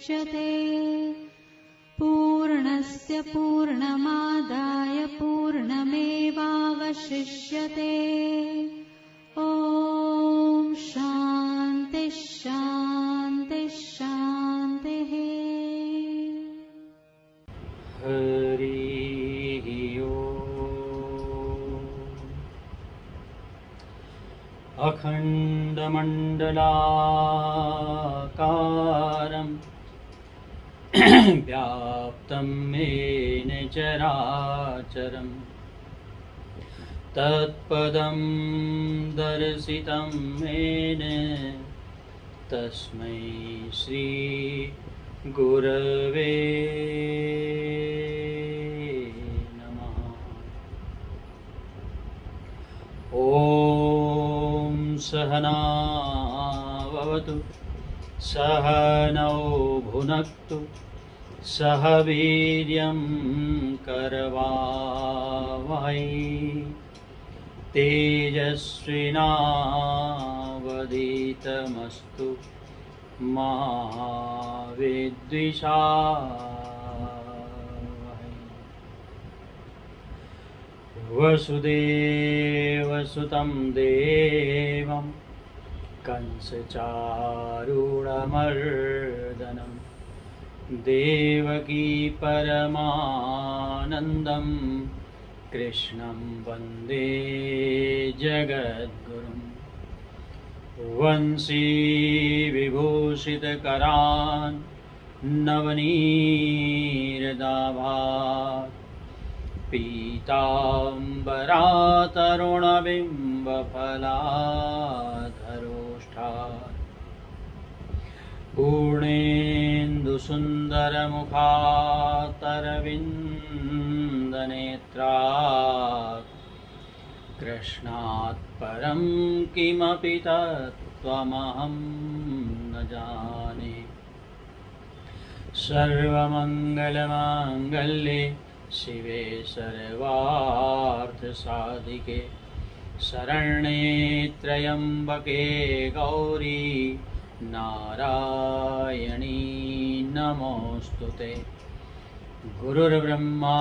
मुच्यते। पूर्णस्य पूर्णमादाय पूर्णमेवावशिष्यते। ॐ शान्ति शान्ति शान्तिः। हरिः ओम्। अखण्डमण्डलाकारं व्याप्तं येन चराचरं तत्पदं दर्शितं येन तस्मै श्री गुरवे नमः। ॐ सहना भवतु सहनौ भुनक्तु सह वीर्यं करवावहै तेजस्विनावधीतमस्तु मा विद्विषावहै। वसुदेवसुतं देवं कंसचारूढमर्दनं देवकी परमानन्दं कृष्णं वन्दे जगद्गुरुम्। वंशी विभूषितकरान् नवनीरदाभात् पीताम्बरातरुणबिम्बफलाधरोष्ठात् पूर्णेन्दुसुन्दरमुखातरविन्दनेत्रात् कृष्णात् परं किमपि तत्त्वमहं न जाने। सर्वमङ्गलमाङ्गल्ये शिवे सर्वार्थसाधिके शरण्ये त्र्यम्बके गौरी नारायणी नमोऽस्तुते। गुरुर्ब्रह्मा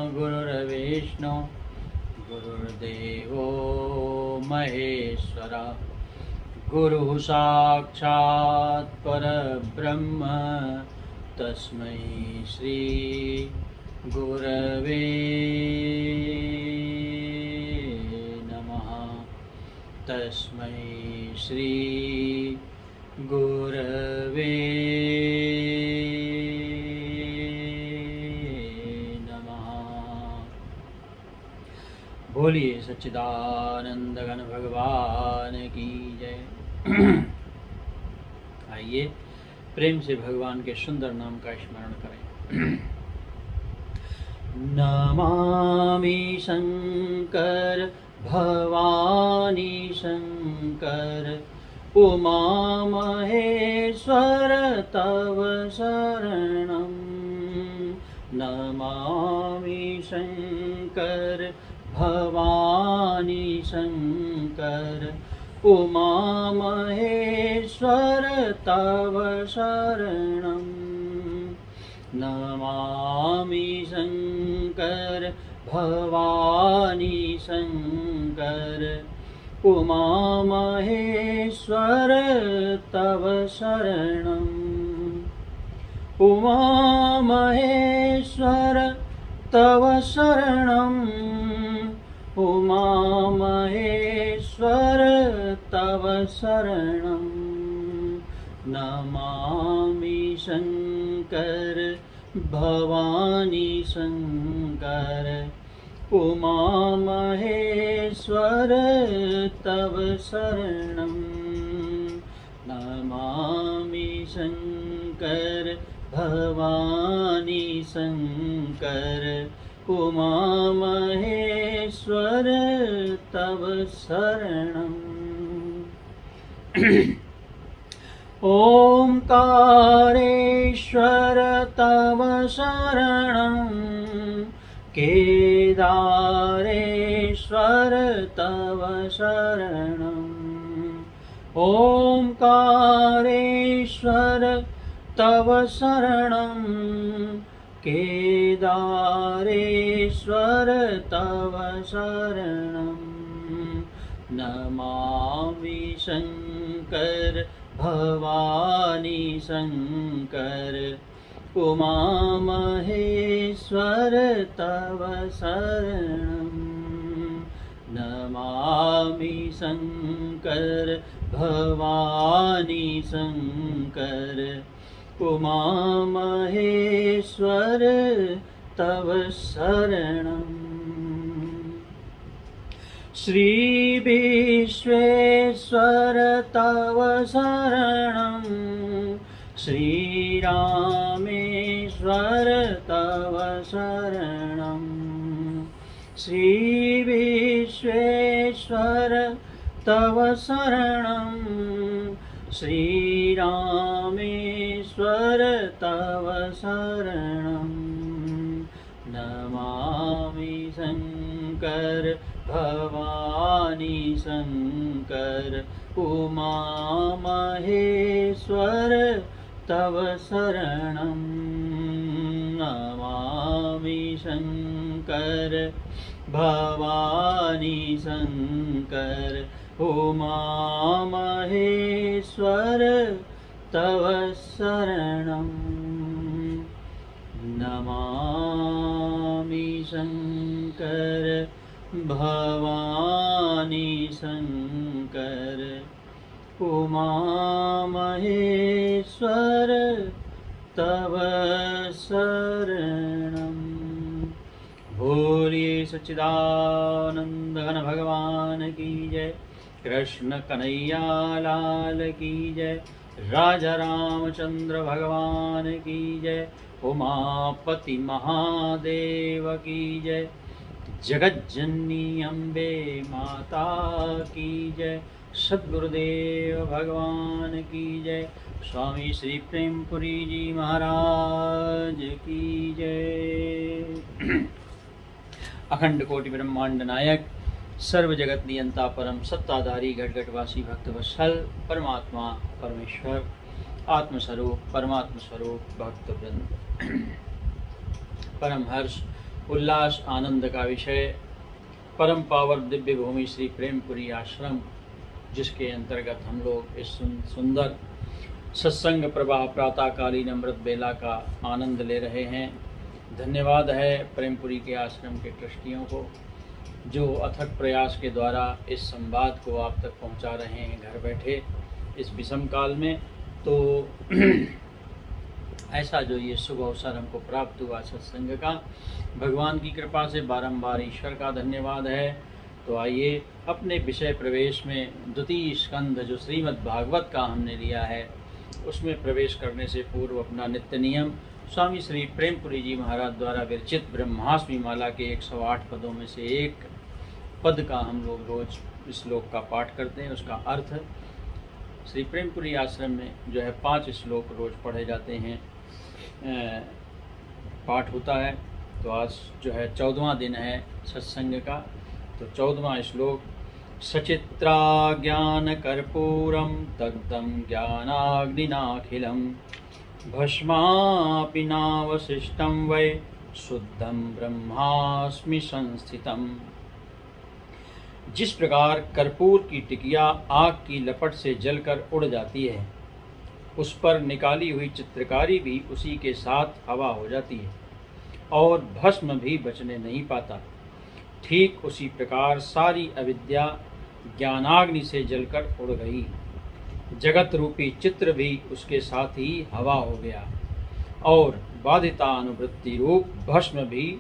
गुरुर्विष्णु गुरुर्देवो महेश्वरा गुरुः साक्षात् परब्रह्म तस्मै श्री गुरवे नमः। तस्मै श्री गुरवे नमः। बोलिए सच्चिदानंद घन भगवान की जय। आइए प्रेम से भगवान के सुंदर नाम का स्मरण करें। नमामि शंकर भवानी शंकर उमा महेश्वर तव शरणं। नमामि शंकर भवानी शंकर उमा महेश्वर तव शरणं। नमामि शंकर भवानी शंकर उमा महेश्वर तव शरणं। उमा महेश्वर तव शरणं। उमा महेश्वर तव शरणं। नमामि शंकर भवानी शंकर उमा महेश्वर तव शरणं। नमामि शंकर भवानी शंकर उमा महेश्वर तव शरणं। ओंकारेश्वर तव शरणं। केदारेश्वर तव शरणं। ओंकारेश्वर तव शरणं केदारेश्वर तव शरणं नमामि शंकर भवानी शंकर उमा महेश्वर तव शरणं नमामि शंकर भवानी शंकर उमा महेश्वर तव शरणं श्री विश्वेश्वर तव शरणं श्री रामेश्वर तव शरणं श्री विश्वेश्वर तव शरणं श्री रामेश्वर तव शरणं नमामि शंकर भवानी शंकर उमा महेश्वर तव शरणं नमामि शंकर भवानी शंकर उमा महेश्वर तव शरणं नमामि शंकर भवानी शंकर उमा महेश्वर तव शरणं बोलिए सच्चिदानंद घन भगवान की जय। कृष्ण कन्हैया लाल की जय। राजा रामचंद्र भगवान की जय। उमापति महादेव की जय। जगज्जननी अम्बे माता की जय। सद्गुरुदेव भगवान की जय। स्वामी श्री प्रेमपुरी जी महाराज की जय। अखंड कोटि ब्रह्मांड नायक सर्व जगत नियंता परम सत्ताधारी घटघटवासी भक्तवत्सल परमात्मा परमेश्वर आत्मस्वरूप परमात्म स्वरूप भक्तवृंद परम हर्ष उल्लास आनंद का विषय परम पावर दिव्य भूमि श्री प्रेमपुरी आश्रम, जिसके अंतर्गत हम लोग इस सुंदर सत्संग प्रवाह प्रातःकालीन अमृत बेला का आनंद ले रहे हैं। धन्यवाद है प्रेमपुरी के आश्रम के ट्रस्टियों को, जो अथक प्रयास के द्वारा इस संवाद को आप तक पहुंचा रहे हैं घर बैठे इस विषम काल में। तो ऐसा जो ये शुभ अवसर हमको प्राप्त हुआ सत्संग का, भगवान की कृपा से बारंबार ईश्वर का धन्यवाद है। तो आइए अपने विषय प्रवेश में द्वितीय स्कंद जो श्रीमद् भागवत का हमने लिया है उसमें प्रवेश करने से पूर्व अपना नित्य नियम स्वामी श्री प्रेमपुरी जी महाराज द्वारा विरचित ब्रह्मास्मि माला के 108 पदों में से एक पद का हम लोग रोज श्लोक का पाठ करते हैं। उसका अर्थ श्री प्रेमपुरी आश्रम में जो है 5 श्लोक रोज पढ़े जाते हैं, पाठ होता है। तो आज जो है 14वां दिन है सत्संग का। तो 14वां श्लोक सचित्रा ज्ञान कर्पूरम दग्धं ज्ञानाग्निनाखिलम् भस्मापि नावशिष्टं वै शुद्धं ब्रह्मास्मि संस्थितम्। जिस प्रकार कर्पूर की टिकिया आग की लपट से जलकर उड़ जाती है, उस पर निकाली हुई चित्रकारी भी उसी के साथ हवा हो जाती है और भस्म भी बचने नहीं पाता, ठीक उसी प्रकार सारी अविद्या ज्ञानाग्नि से जलकर उड़ गई। जगत रूपी चित्र भी उसके साथ ही हवा हो गया और बाधिता अनुवृत्ति रूप भस्म भी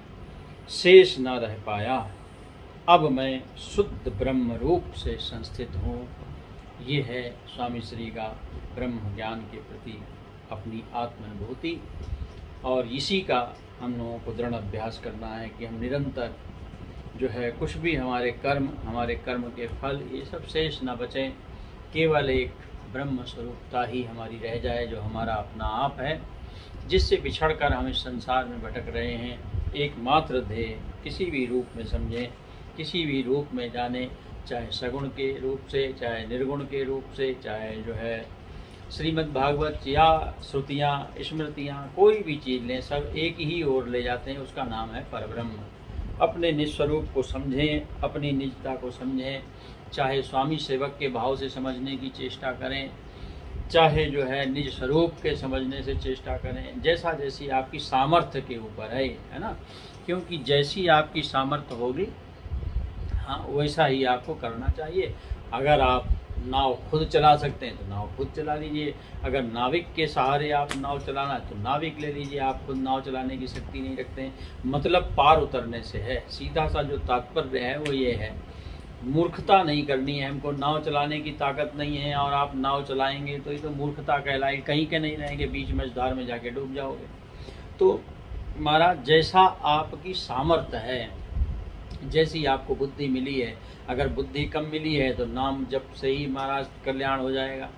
शेष न रह पाया। अब मैं शुद्ध ब्रह्म रूप से संस्थित हूँ। ये है स्वामी श्री का ब्रह्म ज्ञान के प्रति अपनी आत्मानुभूति, और इसी का हम लोगों को दृढ़ अभ्यास करना है कि हम निरंतर जो है कुछ भी हमारे कर्म के फल ये सब शेष न बचें, केवल एक ब्रह्म स्वरूपता ही हमारी रह जाए जो हमारा अपना आप है, जिससे बिछड़कर हम इस संसार में भटक रहे हैं। एकमात्र ध्येय किसी भी रूप में समझें, किसी भी रूप में जाने, चाहे सगुण के रूप से, चाहे निर्गुण के रूप से, चाहे जो है श्रीमद् भागवत या श्रुतियाँ, स्मृतियाँ, कोई भी चीज़ लें, सब एक ही ओर ले जाते हैं, उसका नाम है परब्रह्म। अपने निस्वरूप को समझें, अपनी निजता को समझें, चाहे स्वामी सेवक के भाव से समझने की चेष्टा करें, चाहे जो है निज स्वरूप के समझने से चेष्टा करें, जैसा जैसी आपकी सामर्थ्य के ऊपर है ना, क्योंकि जैसी आपकी सामर्थ्य होगी, हाँ, वैसा ही आपको करना चाहिए। अगर आप नाव खुद चला सकते हैं तो नाव खुद चला लीजिए, अगर नाविक के सहारे आप नाव चलाना है तो नाविक ले लीजिए, आप खुद नाव चलाने की शक्ति नहीं रखते हैं। मतलब पार उतरने से है, सीधा सा जो तात्पर्य है वो ये है, मूर्खता नहीं करनी है हमको, नाव चलाने की ताकत नहीं है और आप नाव चलाएंगे तो ये तो मूर्खता कहलाएगी, कहीं के नहीं रहेंगे, बीच मझधार में जाके डूब जाओगे। तो महाराज जैसा आपकी सामर्थ्य है, जैसी आपको बुद्धि मिली है, अगर बुद्धि कम मिली है तो नाम जप से ही महाराज कल्याण हो जाएगा,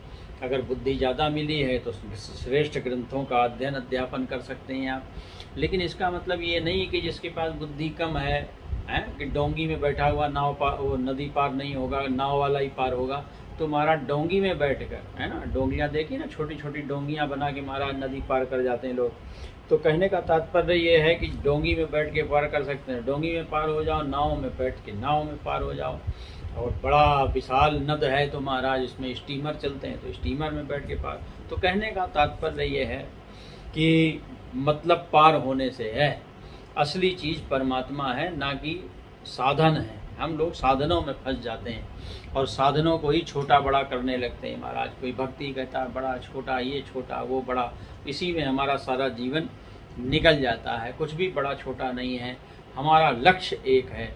अगर बुद्धि ज़्यादा मिली है तो श्रेष्ठ ग्रंथों का अध्ययन अध्यापन कर सकते हैं आप। लेकिन इसका मतलब ये नहीं कि जिसके पास बुद्धि कम है कि डोंगी में बैठा हुआ नाव पार, वो नदी पार नहीं होगा, नाव वाला ही पार होगा। तो महाराज डोंगी में बैठकर, है ना, डोंगियाँ देखी ना, छोटी छोटी डोंगियाँ बना के महाराज नदी पार कर जाते हैं लोग। तो कहने का तात्पर्य ये है कि डोंगी में बैठ के पार कर सकते हैं, डोंगी में पार हो जाओ, नाव में बैठ के नाव में पार हो जाओ। और बड़ा विशाल नद है तो महाराज इसमें स्टीमर चलते हैं तो स्टीमर में बैठ के पार। तो कहने का तात्पर्य ये है कि मतलब पार होने से है, असली चीज़ परमात्मा है, ना कि साधन है। हम लोग साधनों में फंस जाते हैं और साधनों को ही छोटा बड़ा करने लगते हैं महाराज। कोई भक्ति कहता है बड़ा छोटा, ये छोटा वो बड़ा, इसी में हमारा सारा जीवन निकल जाता है। कुछ भी बड़ा छोटा नहीं है, हमारा लक्ष्य एक है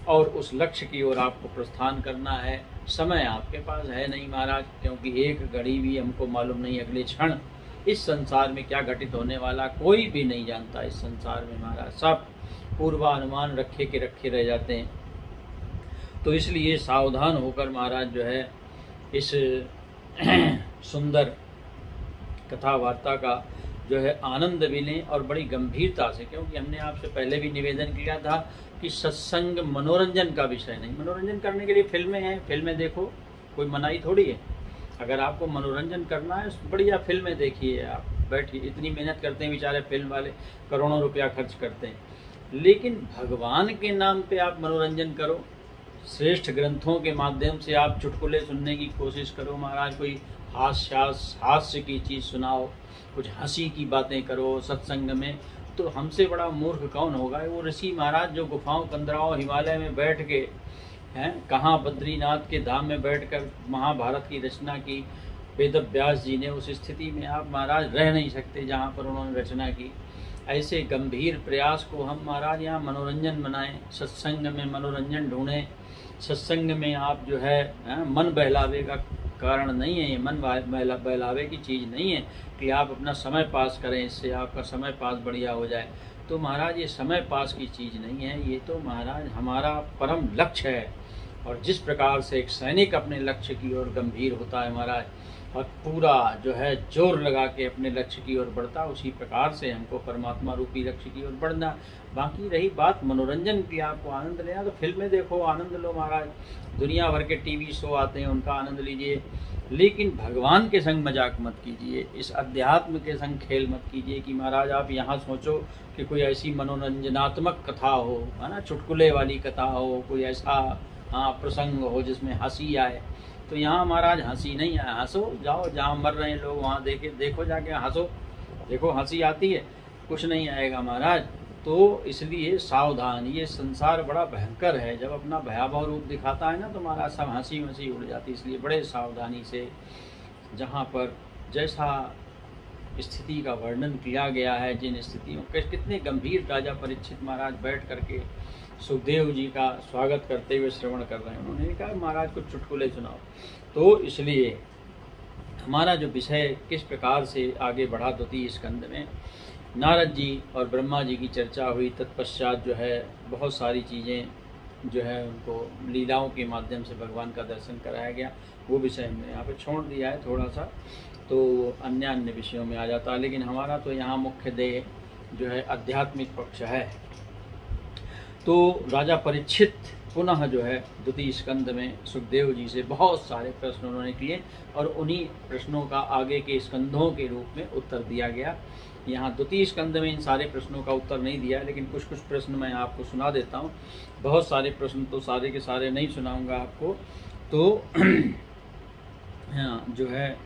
और उस लक्ष्य की ओर आपको प्रस्थान करना है। समय आपके पास है नहीं महाराज, क्योंकि एक घड़ी भी हमको मालूम नहीं अगले क्षण इस संसार में क्या घटित होने वाला, कोई भी नहीं जानता इस संसार में महाराज। सब पूर्वानुमान रखे के रखे रह जाते हैं। तो इसलिए सावधान होकर महाराज जो है इस सुंदर कथा वार्ता का जो है आनंद भी लें और बड़ी गंभीरता से, क्योंकि हमने आपसे पहले भी निवेदन किया था कि सत्संग मनोरंजन का विषय नहीं। मनोरंजन करने के लिए फिल्में हैं, फिल्में देखो, कोई मनाही थोड़ी है। अगर आपको मनोरंजन करना है बढ़िया फिल्में देखिए, आप बैठिए, इतनी मेहनत करते हैं बेचारे फिल्म वाले, करोड़ों रुपया खर्च करते हैं। लेकिन भगवान के नाम पे आप मनोरंजन करो, श्रेष्ठ ग्रंथों के माध्यम से आप चुटकुले सुनने की कोशिश करो महाराज, कोई हास्य की चीज़ सुनाओ, कुछ हंसी की बातें करो सत्संग में। तो हमसे बड़ा मूर्ख कौन होगा? वो ऋषि महाराज जो गुफाओं कंदराओं हिमालय में बैठ के हैं, कहाँ बद्रीनाथ के धाम में बैठकर महाभारत की रचना की वेद व्यास जी ने, उस स्थिति में आप महाराज रह नहीं सकते जहाँ पर उन्होंने रचना की। ऐसे गंभीर प्रयास को हम महाराज यहाँ मनोरंजन बनाएं, सत्संग में मनोरंजन ढूंढें। सत्संग में आप जो है मन बहलावे का कारण नहीं है, ये मन बहलावे की चीज़ नहीं है कि आप अपना समय पास करें, इससे आपका समय पास बढ़िया हो जाए। तो महाराज ये समय पास की चीज़ नहीं है, ये तो महाराज हमारा परम लक्ष्य है। और जिस प्रकार से एक सैनिक अपने लक्ष्य की ओर गंभीर होता है महाराज और पूरा जो है जोर लगा के अपने लक्ष्य की ओर बढ़ता, उसी प्रकार से हमको परमात्मा रूपी लक्ष्य की ओर बढ़ना। बाकी रही बात मनोरंजन की, आपको आनंद लेना तो फिल्में देखो, आनंद लो महाराज, दुनिया भर के टीवी शो आते हैं उनका आनंद लीजिए, लेकिन भगवान के संग मजाक मत कीजिए, इस अध्यात्म के संग खेल मत कीजिए कि महाराज आप यहाँ सोचो कि कोई ऐसी मनोरंजनात्मक कथा हो, है ना, चुटकुले वाली कथा हो, कोई ऐसा प्रसंग हो जिसमें हंसी आए। तो यहाँ महाराज हंसी नहीं है, हंसो, जाओ जहाँ मर रहे हैं लोग वहाँ देखो जाके हंसो, देखो हंसी आती है, कुछ नहीं आएगा महाराज। तो इसलिए सावधान, ये संसार बड़ा भयंकर है, जब अपना भयावह रूप दिखाता है ना तो महाराज सब हंसी वंसी उड़ जाती है। इसलिए बड़े सावधानी से, जहाँ पर जैसा स्थिति का वर्णन किया गया है, जिन स्थितियों कितने गंभीर राजा परीक्षित महाराज बैठ करके सुखदेव जी का स्वागत करते हुए श्रवण कर रहे हैं। उन्होंने कहा महाराज कुछ चुटकुले सुनाओ। तो इसलिए हमारा जो विषय किस प्रकार से आगे बढ़ा, द्वितीय स्कंद में नारद जी और ब्रह्मा जी की चर्चा हुई, तत्पश्चात जो है बहुत सारी चीज़ें जो है उनको लीलाओं के माध्यम से भगवान का दर्शन कराया गया। वो विषय हमने यहाँ पे छोड़ दिया है थोड़ा सा, तो अन्य विषयों में आ जाता है। लेकिन हमारा तो यहाँ मुख्य देह जो है आध्यात्मिक पक्ष है। तो राजा परीक्षित पुनः जो है द्वितीय स्कंद में सुखदेव जी से बहुत सारे प्रश्न उन्होंने किए और उन्हीं प्रश्नों का आगे के स्कंदों के रूप में उत्तर दिया गया। यहाँ द्वितीय स्कंद में इन सारे प्रश्नों का उत्तर नहीं दिया, लेकिन कुछ कुछ प्रश्न मैं आपको सुना देता हूँ। बहुत सारे प्रश्न तो सारे के सारे नहीं सुनाऊंगा आपको। तो जो है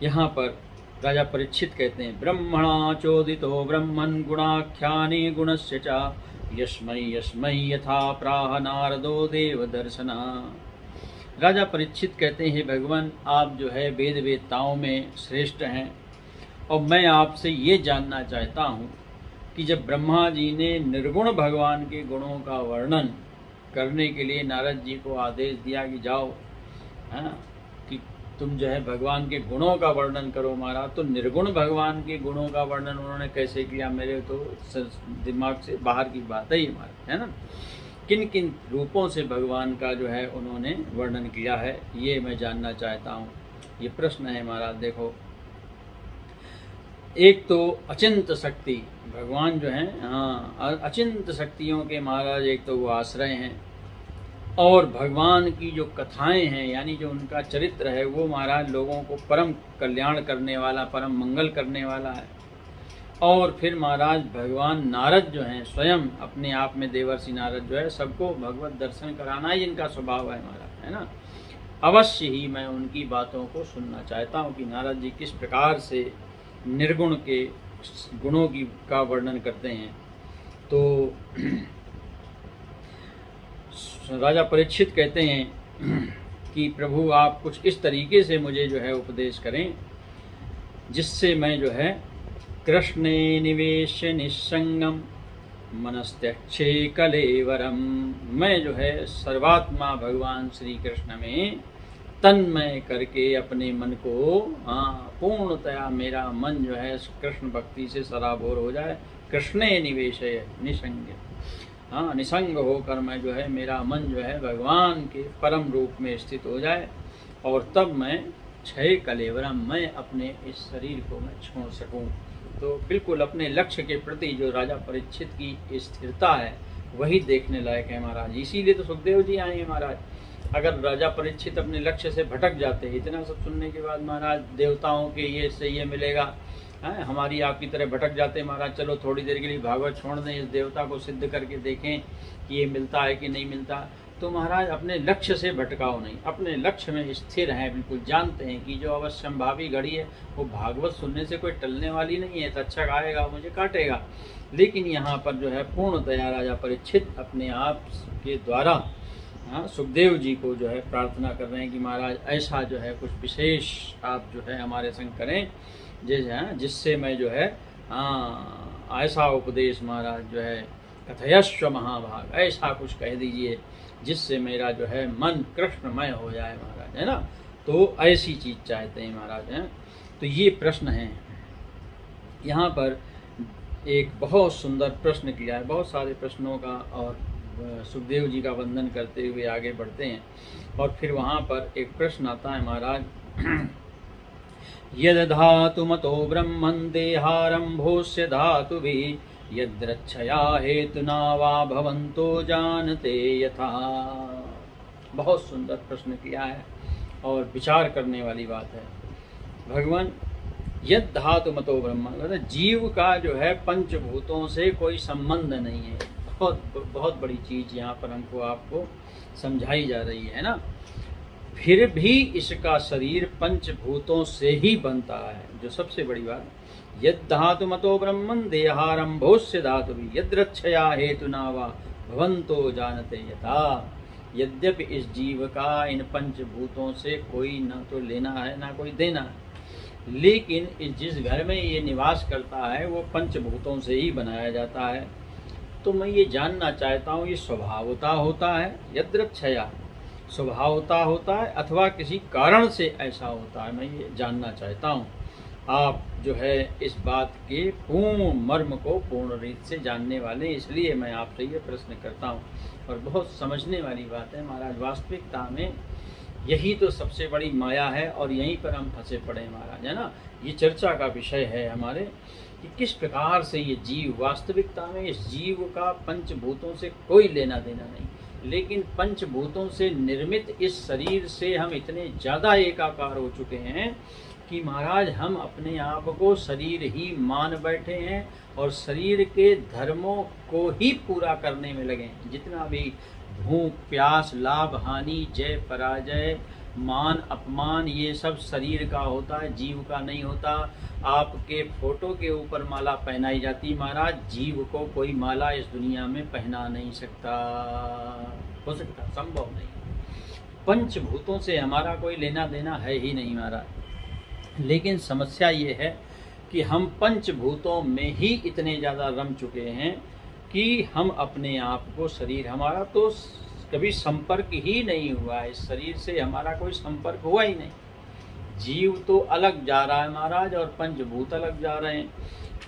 यहाँ पर राजा परीक्षित कहते हैं, ब्रह्मणा चोदितो ब्रह्मन् गुणाख्यानि गुणस्य च यस्मै यस्मै यथा प्राह नारदो देव दर्शना। राजा परीक्षित कहते हैं, भगवान आप जो है वेद वेदताओं में श्रेष्ठ हैं और मैं आपसे ये जानना चाहता हूँ कि जब ब्रह्मा जी ने निर्गुण भगवान के गुणों का वर्णन करने के लिए नारद जी को आदेश दिया कि जाओ कि तुम जो है भगवान के गुणों का वर्णन करो महाराज, तो निर्गुण भगवान के गुणों का वर्णन उन्होंने कैसे किया, मेरे तो दिमाग से बाहर की बात है ये महाराज, है ना। किन किन रूपों से भगवान का जो है उन्होंने वर्णन किया है, ये मैं जानना चाहता हूँ। ये प्रश्न है महाराज। देखो, एक तो अचिंत शक्ति भगवान जो है, अचिंत शक्तियों के महाराज एक तो वो आश्रय हैं, और भगवान की जो कथाएं हैं यानी जो उनका चरित्र है वो महाराज लोगों को परम कल्याण करने वाला, परम मंगल करने वाला है। और फिर महाराज भगवान नारद जो हैं स्वयं अपने आप में देवर्षि नारद जो है सबको भगवत दर्शन कराना ही इनका स्वभाव है महाराज, है ना। अवश्य ही मैं उनकी बातों को सुनना चाहता हूँ कि नारद जी किस प्रकार से निर्गुण के गुणों की का वर्णन करते हैं। तो राजा परीक्षित कहते हैं कि प्रभु आप कुछ इस तरीके से मुझे जो है उपदेश करें जिससे मैं जो है कृष्णे निवेश निसंगम मनस्त्यक्षे कलेवरम, मैं जो है सर्वात्मा भगवान श्री कृष्ण में तन्मय करके अपने मन को पूर्णतया मेरा मन जो है कृष्ण भक्ति से सराबोर हो जाए। कृष्णे निवेश निसंग, निसंग होकर मैं जो है मेरा मन जो है भगवान के परम रूप में स्थित हो जाए, और तब मैं क्षय कलेवरम, मैं अपने इस शरीर को मैं छोड़ सकूं। तो बिल्कुल अपने लक्ष्य के प्रति जो राजा परीक्षित की स्थिरता है वही देखने लायक है महाराज। इसीलिए तो सुखदेव जी आए हैं महाराज। अगर राजा परीक्षित अपने लक्ष्य से भटक जाते, इतना सब सुनने के बाद महाराज देवताओं के ये से ये मिलेगा, हमारी आपकी तरह भटक जाते महाराज, चलो थोड़ी देर के लिए भागवत छोड़ दें, इस देवता को सिद्ध करके देखें कि ये मिलता है कि नहीं मिलता। तो महाराज अपने लक्ष्य से भटकाओ नहीं, अपने लक्ष्य में स्थिर हैं, बिल्कुल जानते हैं कि जो अवश्यंभावी घड़ी है वो भागवत सुनने से कोई टलने वाली नहीं है। तक्षक आएगा मुझे काटेगा, लेकिन यहाँ पर जो है पूर्णतया राजा परीक्षित अपने आप के द्वारा सुखदेव जी को जो है प्रार्थना कर रहे हैं कि महाराज ऐसा जो है कुछ विशेष आप जो है हमारे संग करें जिससे मैं जो है ऐसा उपदेश महाराज जो है कथयस्व महाभाग, ऐसा कुछ कह दीजिए जिससे मेरा जो है मन कृष्णमय हो जाए महाराज, है ना। तो ऐसी चीज चाहते हैं महाराज, हैं। तो ये प्रश्न है। यहाँ पर एक बहुत सुंदर प्रश्न किया है, बहुत सारे प्रश्नों का, और सुखदेव जी का वंदन करते हुए आगे बढ़ते हैं। और फिर वहाँ पर एक प्रश्न आता है महाराज, यद धातु मतो ब्रह्मन् देहारंभोस्य धातुभिः यद्रच्छया हेतुना वा भवन्तो जानते यथा। बहुत सुंदर प्रश्न किया है और विचार करने वाली बात है। भगवान यद धातु मतो ब्रह्म, मतलब जीव का जो है पंचभूतों से कोई संबंध नहीं है। बहुत बड़ी चीज यहाँ पर हमको आपको समझाई जा रही है ना। फिर भी इसका शरीर पंचभूतों से ही बनता है, जो सबसे बड़ी बात। यद धातु मतो ब्रह्मन् देहारंभोस्य धातु यद्रच्छया हेतुना वा भवन्तो जानते यथा। यद्यपि इस जीव का इन पंचभूतों से कोई ना तो लेना है ना कोई देना है, लेकिन जिस घर में ये निवास करता है वो पंचभूतों से ही बनाया जाता है। तो मैं ये जानना चाहता हूँ, ये स्वभावता होता है, यद्रच्छया स्वभावता होता है अथवा किसी कारण से ऐसा होता है, मैं ये जानना चाहता हूँ। आप जो है इस बात के पूर्ण मर्म को पूर्ण रीत से जानने वाले, इसलिए मैं आपसे ये प्रश्न करता हूँ। और बहुत समझने वाली बात है महाराज, वास्तविकता में यही तो सबसे बड़ी माया है और यहीं पर हम फंसे पड़े महाराज, है ना। ये चर्चा का विषय है हमारे कि किस प्रकार से ये जीव, वास्तविकता में इस जीव का पंचभूतों से कोई लेना देना नहीं, लेकिन पंचभूतों से निर्मित इस शरीर से हम इतने ज़्यादा एकाकार हो चुके हैं कि महाराज हम अपने आप को शरीर ही मान बैठे हैं और शरीर के धर्मों को ही पूरा करने में लगे हैं। जितना भी भूख प्यास, लाभ हानि, जय पराजय, मान अपमान, ये सब शरीर का होता है, जीव का नहीं होता। आपके फोटो के ऊपर माला पहनाई जाती, महाराज जीव को कोई माला इस दुनिया में पहना नहीं सकता, हो सकता, संभव नहीं। पंचभूतों से हमारा कोई लेना देना है ही नहीं महाराज। लेकिन समस्या ये है कि हम पंचभूतों में ही इतने ज़्यादा रम चुके हैं कि हम अपने आप को, शरीर हमारा तो कभी संपर्क ही नहीं हुआ है, इस शरीर से हमारा कोई संपर्क हुआ ही नहीं। जीव तो अलग जा रहा है महाराज और पंचभूत अलग जा रहे हैं।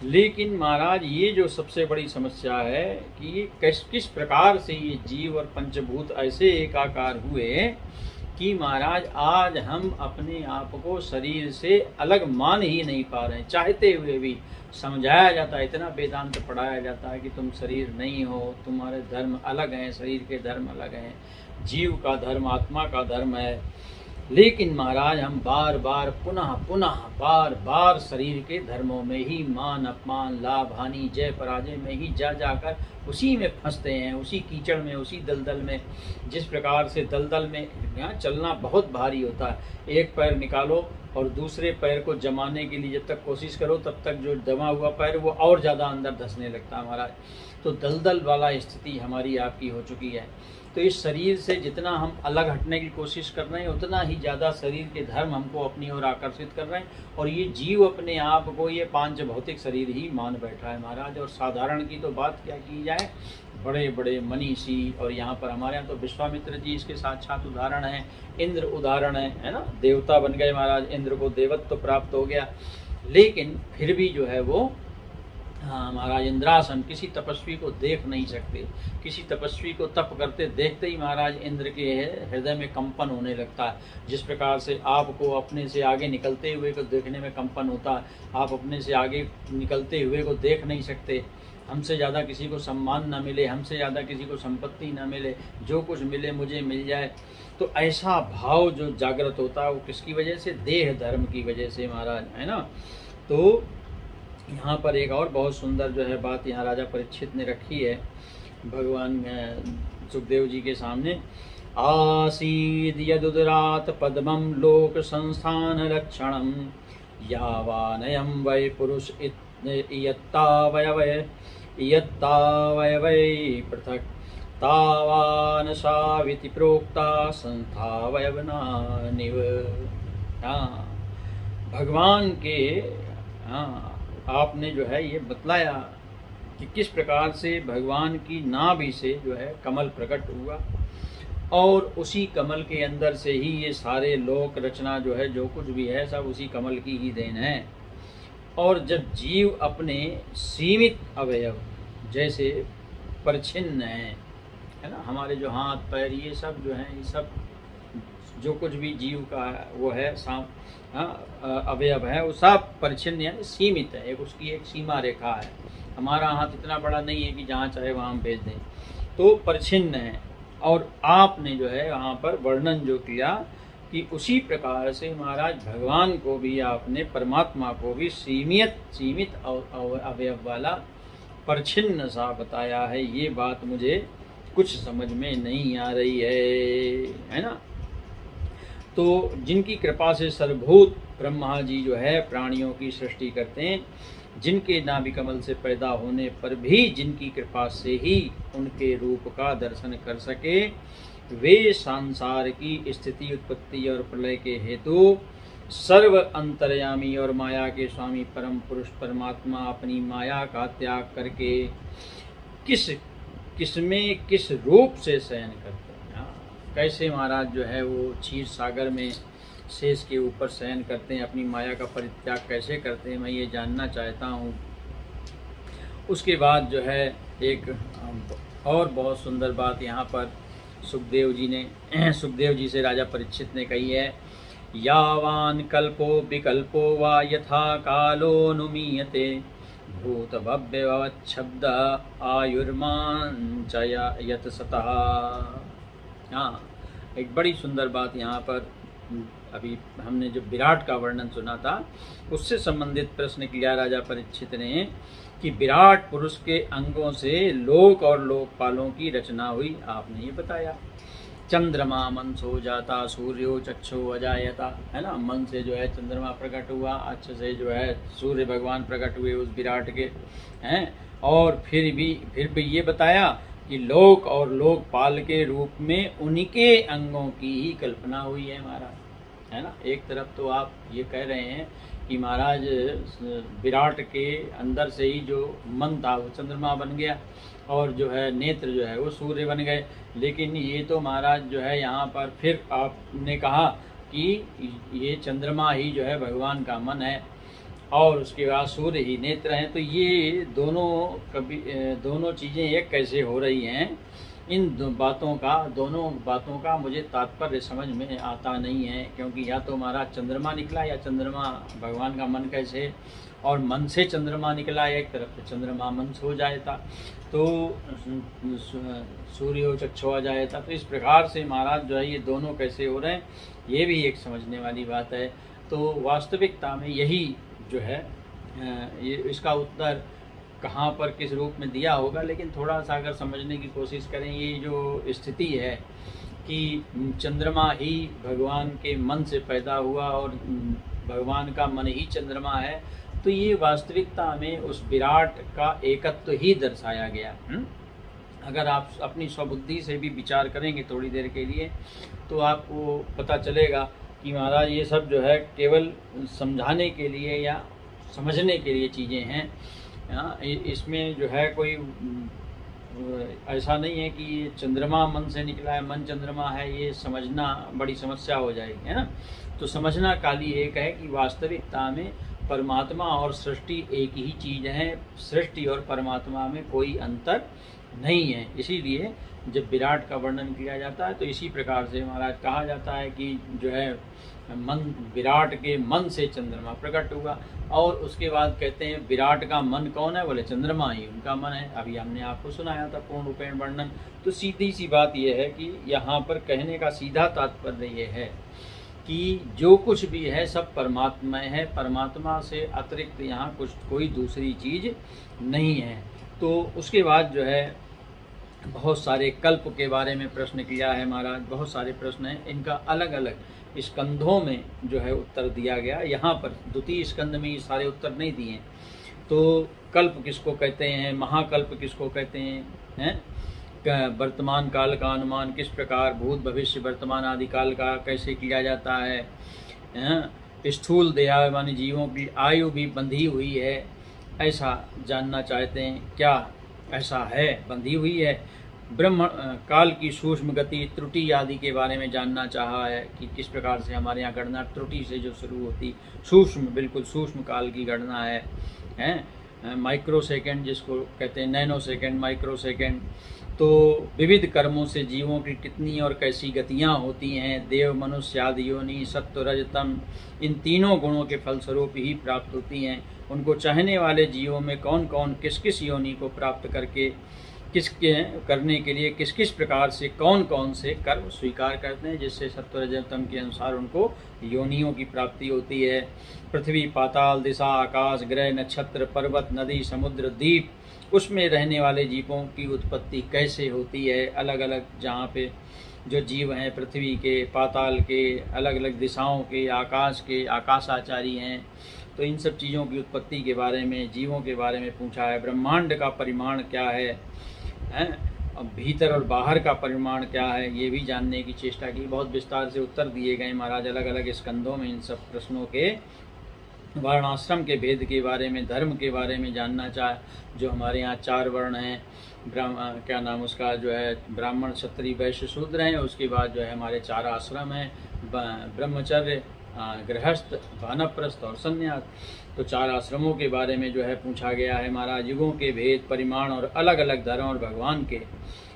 लेकिन महाराज ये जो सबसे बड़ी समस्या है कि ये किस प्रकार से ये जीव और पंचभूत ऐसे एकाकार हुए कि महाराज आज हम अपने आप को शरीर से अलग मान ही नहीं पा रहे हैं। चाहते हुए भी समझाया जाता है, इतना वेदांत पढ़ाया जाता है कि तुम शरीर नहीं हो, तुम्हारे धर्म अलग हैं, शरीर के धर्म अलग हैं, जीव का धर्म आत्मा का धर्म है। लेकिन महाराज हम बार बार बार बार शरीर के धर्मों में ही, मान अपमान, लाभ हानि, जय पराजय में ही जा जाकर उसी में फंसते हैं, उसी कीचड़ में, उसी दलदल में। जिस प्रकार से दलदल में यहाँ चलना बहुत भारी होता है, एक पैर निकालो और दूसरे पैर को जमाने के लिए जब तक कोशिश करो तब तक जो जमा हुआ पैर वो और ज़्यादा अंदर धंसने लगता है महाराज। तो दलदल वाला स्थिति हमारी आपकी हो चुकी है। तो इस शरीर से जितना हम अलग हटने की कोशिश कर रहे हैं उतना ही ज़्यादा शरीर के धर्म हमको अपनी ओर आकर्षित कर रहे हैं और ये जीव अपने आप को ये पांच भौतिक शरीर ही मान बैठा है महाराज। और साधारण की तो बात क्या की जाए, बड़े बड़े मनीषी, और यहाँ पर हमारे यहाँ तो विश्वामित्र जी इसके साक्षात उदाहरण हैं, इंद्र उदाहरण है ना, देवता बन गए महाराज, इंद्र को देवत्व तो प्राप्त हो गया। लेकिन फिर भी जो है वो महाराज इंद्रासन किसी तपस्वी को देख नहीं सकते। किसी तपस्वी को तप करते देखते ही महाराज इंद्र के हृदय में कंपन होने लगता है। जिस प्रकार से आपको अपने से आगे निकलते हुए को देखने में कंपन होता है, आप अपने से आगे निकलते हुए को देख नहीं सकते। हमसे ज़्यादा किसी को सम्मान न मिले, हमसे ज़्यादा किसी को संपत्ति न मिले, जो कुछ मिले मुझे मिल जाए, तो ऐसा भाव जो जागृत होता है वो किसकी वजह से, देह धर्म की वजह से महाराज, है ना। तो यहाँ पर एक और बहुत सुंदर जो है बात यहाँ राजा परीक्षित ने रखी है भगवान सुखदेव जी के सामने। आसीद यदुदरात पद्मं लोक संस्थान रक्षणं यावानयं वै पुरुष इयत्तावयवै पृथक् तावान साविति प्रोक्ता संस्थावयवनानिव। भगवान के आपने जो है ये बतलाया कि किस प्रकार से भगवान की नाभि से जो है कमल प्रकट हुआ और उसी कमल के अंदर से ही ये सारे लोक रचना जो है, जो कुछ भी है, सब उसी कमल की ही देन है। और जब जीव अपने सीमित अवयव जैसे परछिन्न है ना, हमारे जो हाथ पैर ये सब जो हैं, ये सब जो कुछ भी जीव का वो है अवयव है, वो सब परिच्छिन्न यानी सीमित है, एक उसकी एक सीमा रेखा है। हमारा हाथ इतना बड़ा नहीं है कि जहाँ चाहे वहाँ हम भेज दें, तो परिच्छिन्न है। और आपने जो है यहाँ पर वर्णन जो किया कि उसी प्रकार से महाराज भगवान को भी आपने, परमात्मा को भी सीमित अवयव वाला परिच्छिन्न सा बताया है। ये बात मुझे कुछ समझ में नहीं आ रही है ना। तो जिनकी कृपा से सर्वभूत ब्रह्मा जी जो है प्राणियों की सृष्टि करते हैं, जिनके नाभि कमल से पैदा होने पर भी जिनकी कृपा से ही उनके रूप का दर्शन कर सके, वे संसार की स्थिति, उत्पत्ति और प्रलय के हेतु सर्व अंतर्यामी और माया के स्वामी परम पुरुष परमात्मा अपनी माया का त्याग करके किस रूप से शयन करते हैं। कैसे महाराज जो है वो क्षीर सागर में शेष के ऊपर शयन करते हैं, अपनी माया का परित्याग कैसे करते हैं, मैं ये जानना चाहता हूँ। उसके बाद जो है एक और बहुत सुंदर बात यहाँ पर सुखदेव जी से राजा परीक्षित ने कही है। यावान कल्पो विकल्पो वा यथा कालो नुमीयते भूत भव्य भवच्छब्द आयुर्मान च यत सतः। हाँ, एक बड़ी सुंदर बात यहाँ पर अभी हमने जो विराट का वर्णन सुना था उससे संबंधित प्रश्न किया राजा परीक्षित ने कि विराट पुरुष के अंगों से लोक और लोकपालों की रचना हुई। आपने ये बताया चंद्रमा मन सो जाता सूर्यो चक्षु अजायता, है ना। मन से जो है चंद्रमा प्रकट हुआ, अच्छे से जो है सूर्य भगवान प्रकट हुए उस विराट के हैं। और फिर भी ये बताया कि लोक और लोकपाल के रूप में उनके अंगों की ही कल्पना हुई है महाराज, है ना। एक तरफ तो आप ये कह रहे हैं कि महाराज विराट के अंदर से ही जो मन था वो चंद्रमा बन गया और जो है नेत्र जो है वो सूर्य बन गए, लेकिन ये तो महाराज जो है यहाँ पर फिर आपने कहा कि ये चंद्रमा ही जो है भगवान का मन है और उसके बाद सूर्य ही नेत्र हैं। तो ये दोनों चीज़ें एक कैसे हो रही हैं, इन दोनों बातों का मुझे तात्पर्य समझ में आता नहीं है, क्योंकि या तो महाराज चंद्रमा निकला या चंद्रमा भगवान का मन कैसे, और मन से चंद्रमा निकला, एक तरफ से चंद्रमा मन से हो जाता तो सूर्य चक्षु आ जाता। तो इस प्रकार से महाराज जो है ये दोनों कैसे हो रहे हैं, ये भी एक समझने वाली बात है। तो वास्तविकता में यही जो है ये इसका उत्तर कहाँ पर किस रूप में दिया होगा, लेकिन थोड़ा सा अगर समझने की कोशिश करें, ये जो स्थिति है कि चंद्रमा ही भगवान के मन से पैदा हुआ और भगवान का मन ही चंद्रमा है, तो ये वास्तविकता में उस विराट का एकत्व ही दर्शाया गया। अगर आप अपनी स्वबुद्धि से भी विचार करेंगे थोड़ी देर के लिए तो आपको पता चलेगा कि महाराज ये सब जो है केवल समझाने के लिए या समझने के लिए चीज़ें हैं। इसमें जो है कोई ऐसा नहीं है कि ये चंद्रमा मन से निकला है, मन चंद्रमा है, ये समझना बड़ी समस्या हो जाएगी, है ना। तो समझना खाली एक है कि वास्तविकता में परमात्मा और सृष्टि एक ही चीज़ है, सृष्टि और परमात्मा में कोई अंतर नहीं है। इसीलिए जब विराट का वर्णन किया जाता है तो इसी प्रकार से महाराज कहा जाता है कि जो है मन विराट के मन से चंद्रमा प्रकट हुआ, और उसके बाद कहते हैं विराट का मन कौन है, बोले चंद्रमा ही उनका मन है। अभी हमने आपको सुनाया था पूर्ण रूपेण वर्णन। तो सीधी सी बात यह है कि यहाँ पर कहने का सीधा तात्पर्य ये है कि जो कुछ भी है सब परमात्मा है, परमात्मा से अतिरिक्त यहाँ कोई दूसरी चीज़ नहीं है। तो उसके बाद जो है बहुत सारे कल्प के बारे में प्रश्न किया है महाराज, बहुत सारे प्रश्न हैं, इनका अलग अलग स्कंधों में जो है उत्तर दिया गया। यहाँ पर द्वितीय स्कंध में ये सारे उत्तर नहीं दिए। तो कल्प किसको कहते हैं, महाकल्प किसको कहते हैं, वर्तमान काल का अनुमान किस प्रकार, भूत भविष्य वर्तमान आदि काल का कैसे किया जाता है, स्थूल देहाभिमानी जीवों की आयु भी बंधी हुई है, ऐसा जानना चाहते हैं, क्या ऐसा है, बंधी हुई है। ब्रह्म काल की सूक्ष्म गति त्रुटि आदि के बारे में जानना चाहा है कि किस प्रकार से हमारे यहाँ गणना त्रुटि से जो शुरू होती, सूक्ष्म बिल्कुल सूक्ष्म काल की गणना है माइक्रो सेकेंड जिसको कहते हैं, नैनो सेकेंड, माइक्रो सेकेंड। तो विविध कर्मों से जीवों की कितनी और कैसी गतियाँ होती हैं, देव मनुष्य आदि योनि सत्व रजतम, इन तीनों गुणों के फलस्वरूप ही प्राप्त होती हैं। उनको चाहने वाले जीवों में कौन कौन किस किस योनि को प्राप्त करके करने के लिए किस किस प्रकार से कौन कौन से कर्म स्वीकार करते हैं, जिससे सत्व रजतम के अनुसार उनको योनियों की प्राप्ति होती है। पृथ्वी पाताल दिशा आकाश ग्रह नक्षत्र पर्वत नदी समुद्र द्वीप, उसमें रहने वाले जीवों की उत्पत्ति कैसे होती है, अलग अलग जहाँ पे जो जीव हैं पृथ्वी के पाताल के अलग अलग दिशाओं के आकाश के आकाशाचारी हैं। तो इन सब चीज़ों की उत्पत्ति के बारे में, जीवों के बारे में पूछा है। ब्रह्मांड का परिमाण क्या है, अब भीतर और बाहर का परिमाण क्या है, ये भी जानने की चेष्टा की। बहुत विस्तार से उत्तर दिए गए महाराज अलग अलग स्कंदों में इन सब प्रश्नों के। वर्णाश्रम के भेद के बारे में, धर्म के बारे में जानना चाहे। जो हमारे यहाँ 4 वर्ण हैं, क्या नाम उसका जो है, ब्राह्मण क्षत्रिय वैश्य शूद्र हैं। उसके बाद जो है हमारे 4 आश्रम हैं, ब्रह्मचर्य गृहस्थ वानप्रस्थ और संन्यास। तो 4 आश्रमों के बारे में जो है पूछा गया है महाराज। युगों के भेद परिमाण और अलग अलग धर्म और भगवान के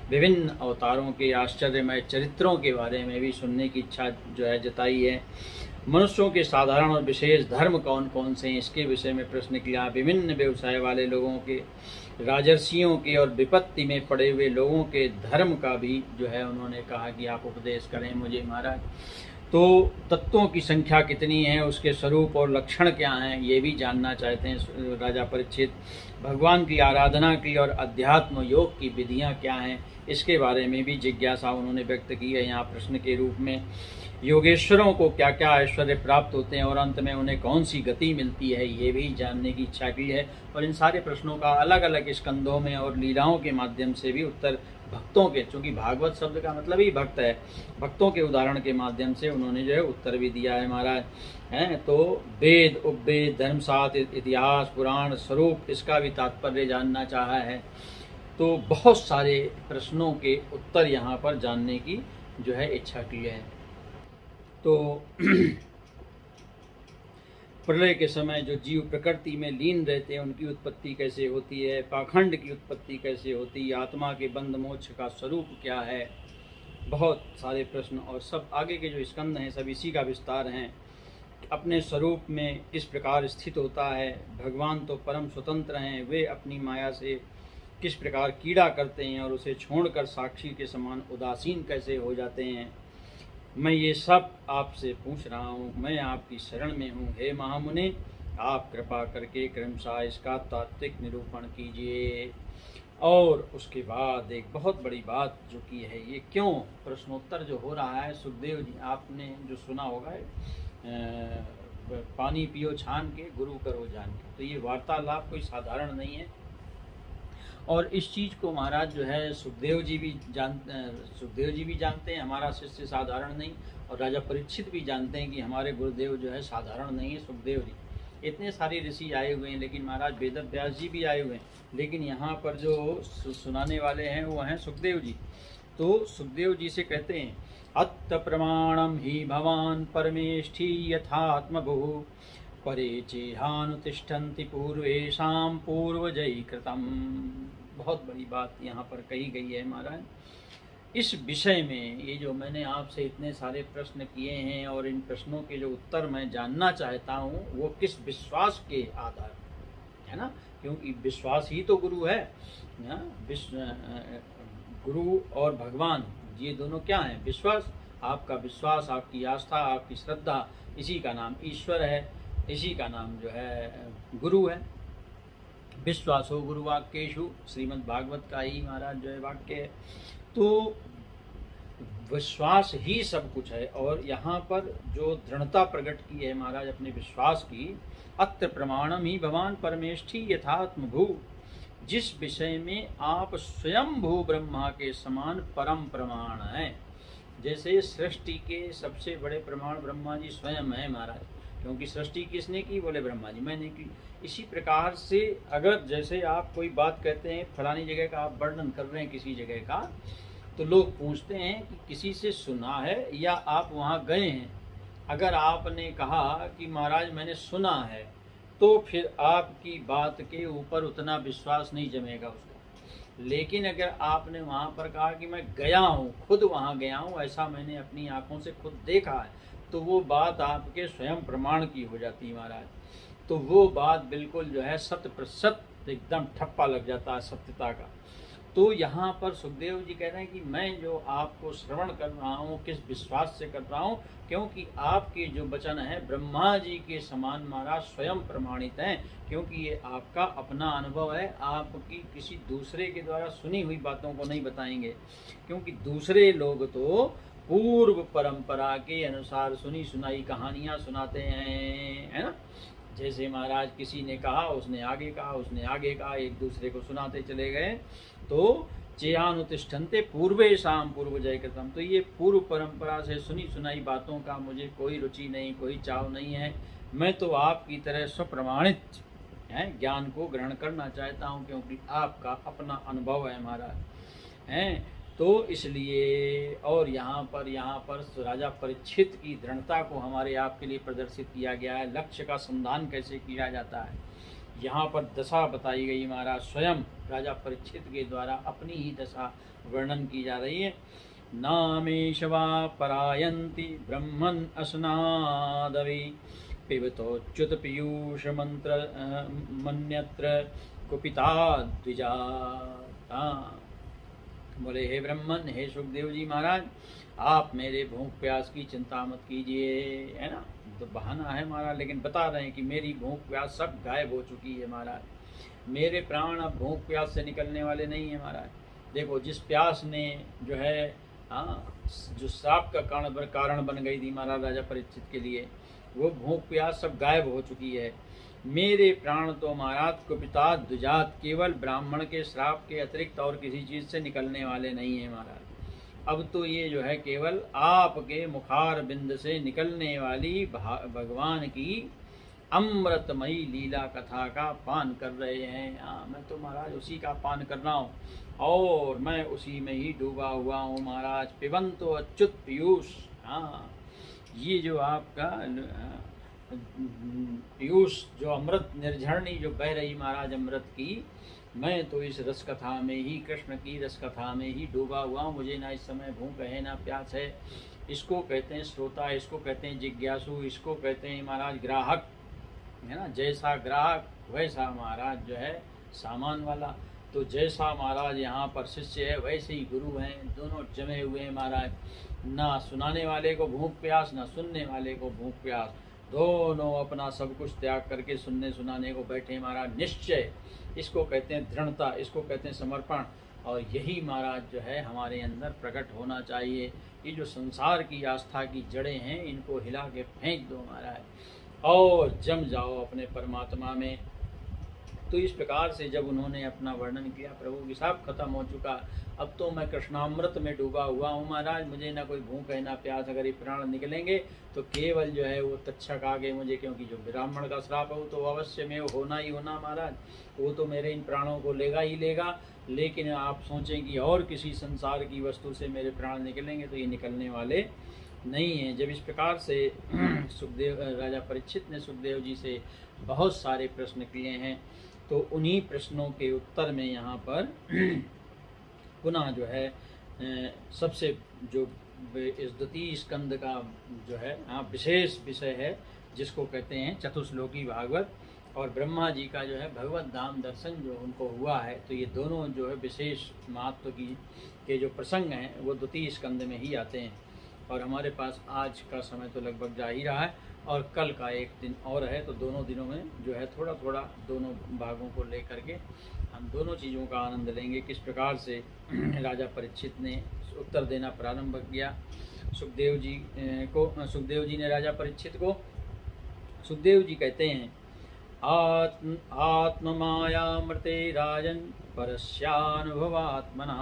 विभिन्न अवतारों के आश्चर्यमय चरित्रों के बारे में भी सुनने की इच्छा जो है जताई है। मनुष्यों के साधारण और विशेष धर्म कौन कौन से हैं, इसके विषय में प्रश्न किया। विभिन्न व्यवसाय वाले लोगों के, राजर्षियों के और विपत्ति में पड़े हुए लोगों के धर्म का भी जो है उन्होंने कहा कि आप उपदेश करें मुझे महाराज। तो तत्वों की संख्या कितनी है, उसके स्वरूप और लक्षण क्या हैं, ये भी जानना चाहते हैं राजा परीक्षित। भगवान की आराधना की और अध्यात्म योग की विधियां क्या हैं, इसके बारे में भी जिज्ञासा उन्होंने व्यक्त की है यहाँ प्रश्न के रूप में। योगेश्वरों को क्या क्या ऐश्वर्य प्राप्त होते हैं और अंत में उन्हें कौन सी गति मिलती है, ये भी जानने की इच्छा की है। और इन सारे प्रश्नों का अलग अलग स्कंदों में और लीलाओं के माध्यम से भी उत्तर भक्तों के, चूंकि भागवत शब्द का मतलब ही भक्त है, भक्तों के उदाहरण के माध्यम से उन्होंने जो है उत्तर भी दिया है महाराज। हैं तो वेद, उपवेद, धर्मशास्त्र, इतिहास, पुराण, स्वरूप, इसका भी तात्पर्य जानना चाहा है। तो बहुत सारे प्रश्नों के उत्तर यहाँ पर जानने की जो है इच्छा की है। तो प्रलय के समय जो जीव प्रकृति में लीन रहते हैं उनकी उत्पत्ति कैसे होती है, पाखंड की उत्पत्ति कैसे होती है, आत्मा के बंध मोक्ष का स्वरूप क्या है, बहुत सारे प्रश्न और सब आगे के जो स्कंद हैं सब इसी का विस्तार हैं। अपने स्वरूप में किस प्रकार स्थित होता है, भगवान तो परम स्वतंत्र हैं, वे अपनी माया से किस प्रकार कीड़ा करते हैं और उसे छोड़कर साक्षी के समान उदासीन कैसे हो जाते हैं। मैं ये सब आपसे पूछ रहा हूँ, मैं आपकी शरण में हूँ हे महामुनि, आप कृपा करके क्रमशः इसका तात्विक निरूपण कीजिए। और उसके बाद एक बहुत बड़ी बात जो की है, ये क्यों प्रश्नोत्तर जो हो रहा है सुखदेव जी, आपने जो सुना होगा पानी पियो छान के गुरु करो जान के, तो ये वार्तालाप कोई साधारण नहीं है। और इस चीज़ को महाराज जो है सुखदेव जी भी जानते हैं, हमारा शिष्य साधारण नहीं, और राजा परीक्षित भी जानते हैं कि हमारे गुरुदेव जो है साधारण नहीं है सुखदेव जी। इतने सारे ऋषि आए हुए हैं, लेकिन महाराज वेदव्यास जी भी आए हुए हैं, लेकिन यहाँ पर जो सुनाने वाले हैं वो हैं सुखदेव जी। तो सुखदेव जी से कहते हैं, अत्त प्रमाणम ही भवान परमेष्ठी यथात्मभुः परे चेहानुतिष्ठन्ति पूर्वेशां पूर्वजैः कृतम्। बहुत बड़ी बात यहाँ पर कही गई है महाराज। इस विषय में ये जो मैंने आपसे इतने सारे प्रश्न किए हैं और इन प्रश्नों के जो उत्तर मैं जानना चाहता हूँ वो किस विश्वास के आधार है ना, क्योंकि विश्वास ही तो गुरु है ना। गुरु और भगवान ये दोनों क्या हैं, विश्वास। आपका विश्वास, आपकी आस्था, आपकी श्रद्धा, इसी का नाम ईश्वर है, इसी का नाम जो है गुरु है। विश्वासो गुरुवाक्येषु, श्रीमद् भागवत का ही महाराज जो है वाक्य है। तो विश्वास ही सब कुछ है। और यहाँ पर जो दृढ़ता प्रकट की है महाराज अपने विश्वास की, अत्र प्रमाणम ही भगवान परमेष्ठी यथात्मभू, जिस विषय में आप स्वयं भू ब्रह्मा के समान परम प्रमाण हैं। जैसे सृष्टि के सबसे बड़े प्रमाण ब्रह्मा जी स्वयं हैं महाराज, क्योंकि सृष्टि किसने की, बोले ब्रह्मा जी, मैंने की। इसी प्रकार से अगर जैसे आप कोई बात कहते हैं, फलानी जगह का आप वर्णन कर रहे हैं किसी जगह का, तो लोग पूछते हैं कि किसी से सुना है या आप वहाँ गए हैं। अगर आपने कहा कि महाराज मैंने सुना है, तो फिर आपकी बात के ऊपर उतना विश्वास नहीं जमेगा उसका। लेकिन अगर आपने वहाँ पर कहा कि मैं गया हूँ, खुद वहाँ गया हूँ, ऐसा मैंने अपनी आंखों से खुद देखा है, तो वो बात आपके स्वयं प्रमाण की हो जाती है महाराज। तो वो बात बिल्कुल जो है 100% एकदम ठप्पा लग जाता है सत्यता का। तो यहाँ पर सुखदेव जी कह रहे हैं कि मैं जो आपको श्रवण कर रहा हूँ किस विश्वास से कर रहा हूँ, क्योंकि आपके जो वचन हैं ब्रह्मा जी के समान महाराज स्वयं प्रमाणित हैं। क्योंकि ये आपका अपना अनुभव है, आपकी किसी दूसरे के द्वारा सुनी हुई बातों को नहीं बताएंगे, क्योंकि दूसरे लोग तो पूर्व परंपरा के अनुसार सुनी सुनाई कहानियाँ सुनाते हैं, है ना। जैसे महाराज किसी ने कहा, उसने आगे कहा, उसने आगे कहा, एक दूसरे को सुनाते चले गए। तो चेहानुतिष्ठन्ते पूर्वेशां पूर्वजैः कृतम्। तो ये पूर्व परंपरा से सुनी सुनाई बातों का मुझे कोई रुचि नहीं, कोई चाव नहीं है। मैं तो आपकी तरह स्वप्रमाणित है ज्ञान को ग्रहण करना चाहता हूँ, क्योंकि आपका अपना अनुभव है महाराज हैं। तो इसलिए और यहाँ पर राजा परीक्षित की दृढ़ता को हमारे आपके लिए प्रदर्शित किया गया है। लक्ष्य का संधान कैसे किया जाता है, यहाँ पर दशा बताई गई महाराज। स्वयं राजा परीक्षित के द्वारा अपनी ही दशा वर्णन की जा रही है। नामेश वा परायन्ति ब्रह्मन् अस्नादवि पिबतोच्युत पीयूष मंत्र मन्यत्र कुपिता द्विजा। बोले हे ब्रह्मन, हे सुखदेव जी महाराज, आप मेरे भूख प्यास की चिंता मत कीजिए, है ना। तो बहाना है महाराज, लेकिन बता रहे हैं कि मेरी भूख प्यास सब गायब हो चुकी है महाराज। मेरे प्राण अब भूख प्यास से निकलने वाले नहीं है महाराज। देखो, जिस प्यास ने जो है जो श्राप का कारण बन गई थी महाराज राजा परीक्षित के लिए, वो भूख प्यास सब गायब हो चुकी है। मेरे प्राण तो महाराज कुपिता द्विजात, केवल ब्राह्मण के श्राप के अतिरिक्त और किसी चीज से निकलने वाले नहीं है महाराज। अब तो ये जो है केवल आपके मुखार बिंद से निकलने वाली भगवान की अमृतमयी लीला कथा का पान कर रहे हैं। मैं तो महाराज उसी का पान कर रहा हूँ और मैं उसी में ही डूबा हुआ हूँ महाराज। पिबंतो अच्युत पीयूष, ये जो आपका पीयूष, जो अमृत निर्झरणी जो बह रही महाराज अमृत की, मैं तो इस रस कथा में ही, कृष्ण की रस कथा में ही डूबा हुआ हूँ। मुझे ना इस समय भूख है ना प्यास है। इसको कहते हैं श्रोता, इसको कहते हैं जिज्ञासु, इसको कहते हैं महाराज ग्राहक, है ना। जैसा ग्राहक वैसा महाराज जो है सामान वाला। तो जैसा महाराज यहाँ पर शिष्य है वैसे ही गुरु हैं, दोनों जमे हुए हैं महाराज। ना सुनाने वाले को भूख प्यास, ना सुनने वाले को भूख प्यास, दोनों अपना सब कुछ त्याग करके सुनने सुनाने को बैठे महाराज। निश्चय, इसको कहते हैं दृढ़ता, इसको कहते हैं समर्पण। और यही महाराज जो है हमारे अंदर प्रकट होना चाहिए। ये जो संसार की आस्था की जड़ें हैं, इनको हिला के फेंक दो महाराज और जम जाओ अपने परमात्मा में। तो इस प्रकार से जब उन्होंने अपना वर्णन किया, प्रभु विशाप खत्म हो चुका, अब तो मैं कृष्णामृत में डूबा हुआ हूँ महाराज। मुझे ना कोई भूख है ना प्यास। अगर ये प्राण निकलेंगे तो केवल जो है वो तक्षक आगे मुझे, क्योंकि जो ब्राह्मण का श्राप है वो तो अवश्य में होना ही होना महाराज। वो तो मेरे इन प्राणों को लेगा ही लेगा। लेकिन आप सोचें कि और किसी संसार की वस्तु से मेरे प्राण निकलेंगे तो ये निकलने वाले नहीं है। जब इस प्रकार से सुखदेव राजा परीक्षित ने सुखदेव जी से बहुत सारे प्रश्न किए हैं, तो उन्हीं प्रश्नों के उत्तर में यहाँ पर पुनः जो है सबसे जो इस द्वितीय स्कंद का जो है विशेष विषय है, जिसको कहते हैं चतुश्लोकी भागवत, और ब्रह्मा जी का जो है भगवत धाम दर्शन जो उनको हुआ है। तो ये दोनों जो है विशेष महत्व की के जो प्रसंग हैं वो द्वितीय स्कंद में ही आते हैं। और हमारे पास आज का समय तो लगभग जा ही रहा है और कल का एक दिन और है, तो दोनों दिनों में जो है थोड़ा थोड़ा दोनों भागों को लेकर के हम दोनों चीज़ों का आनंद लेंगे। किस प्रकार से राजा परीक्षित ने उत्तर देना प्रारंभ किया सुखदेव जी को। सुखदेव जी ने राजा परीक्षित को, सुखदेव जी कहते हैं, आत्ममायामृते राजन परस्यानुभवात्मनः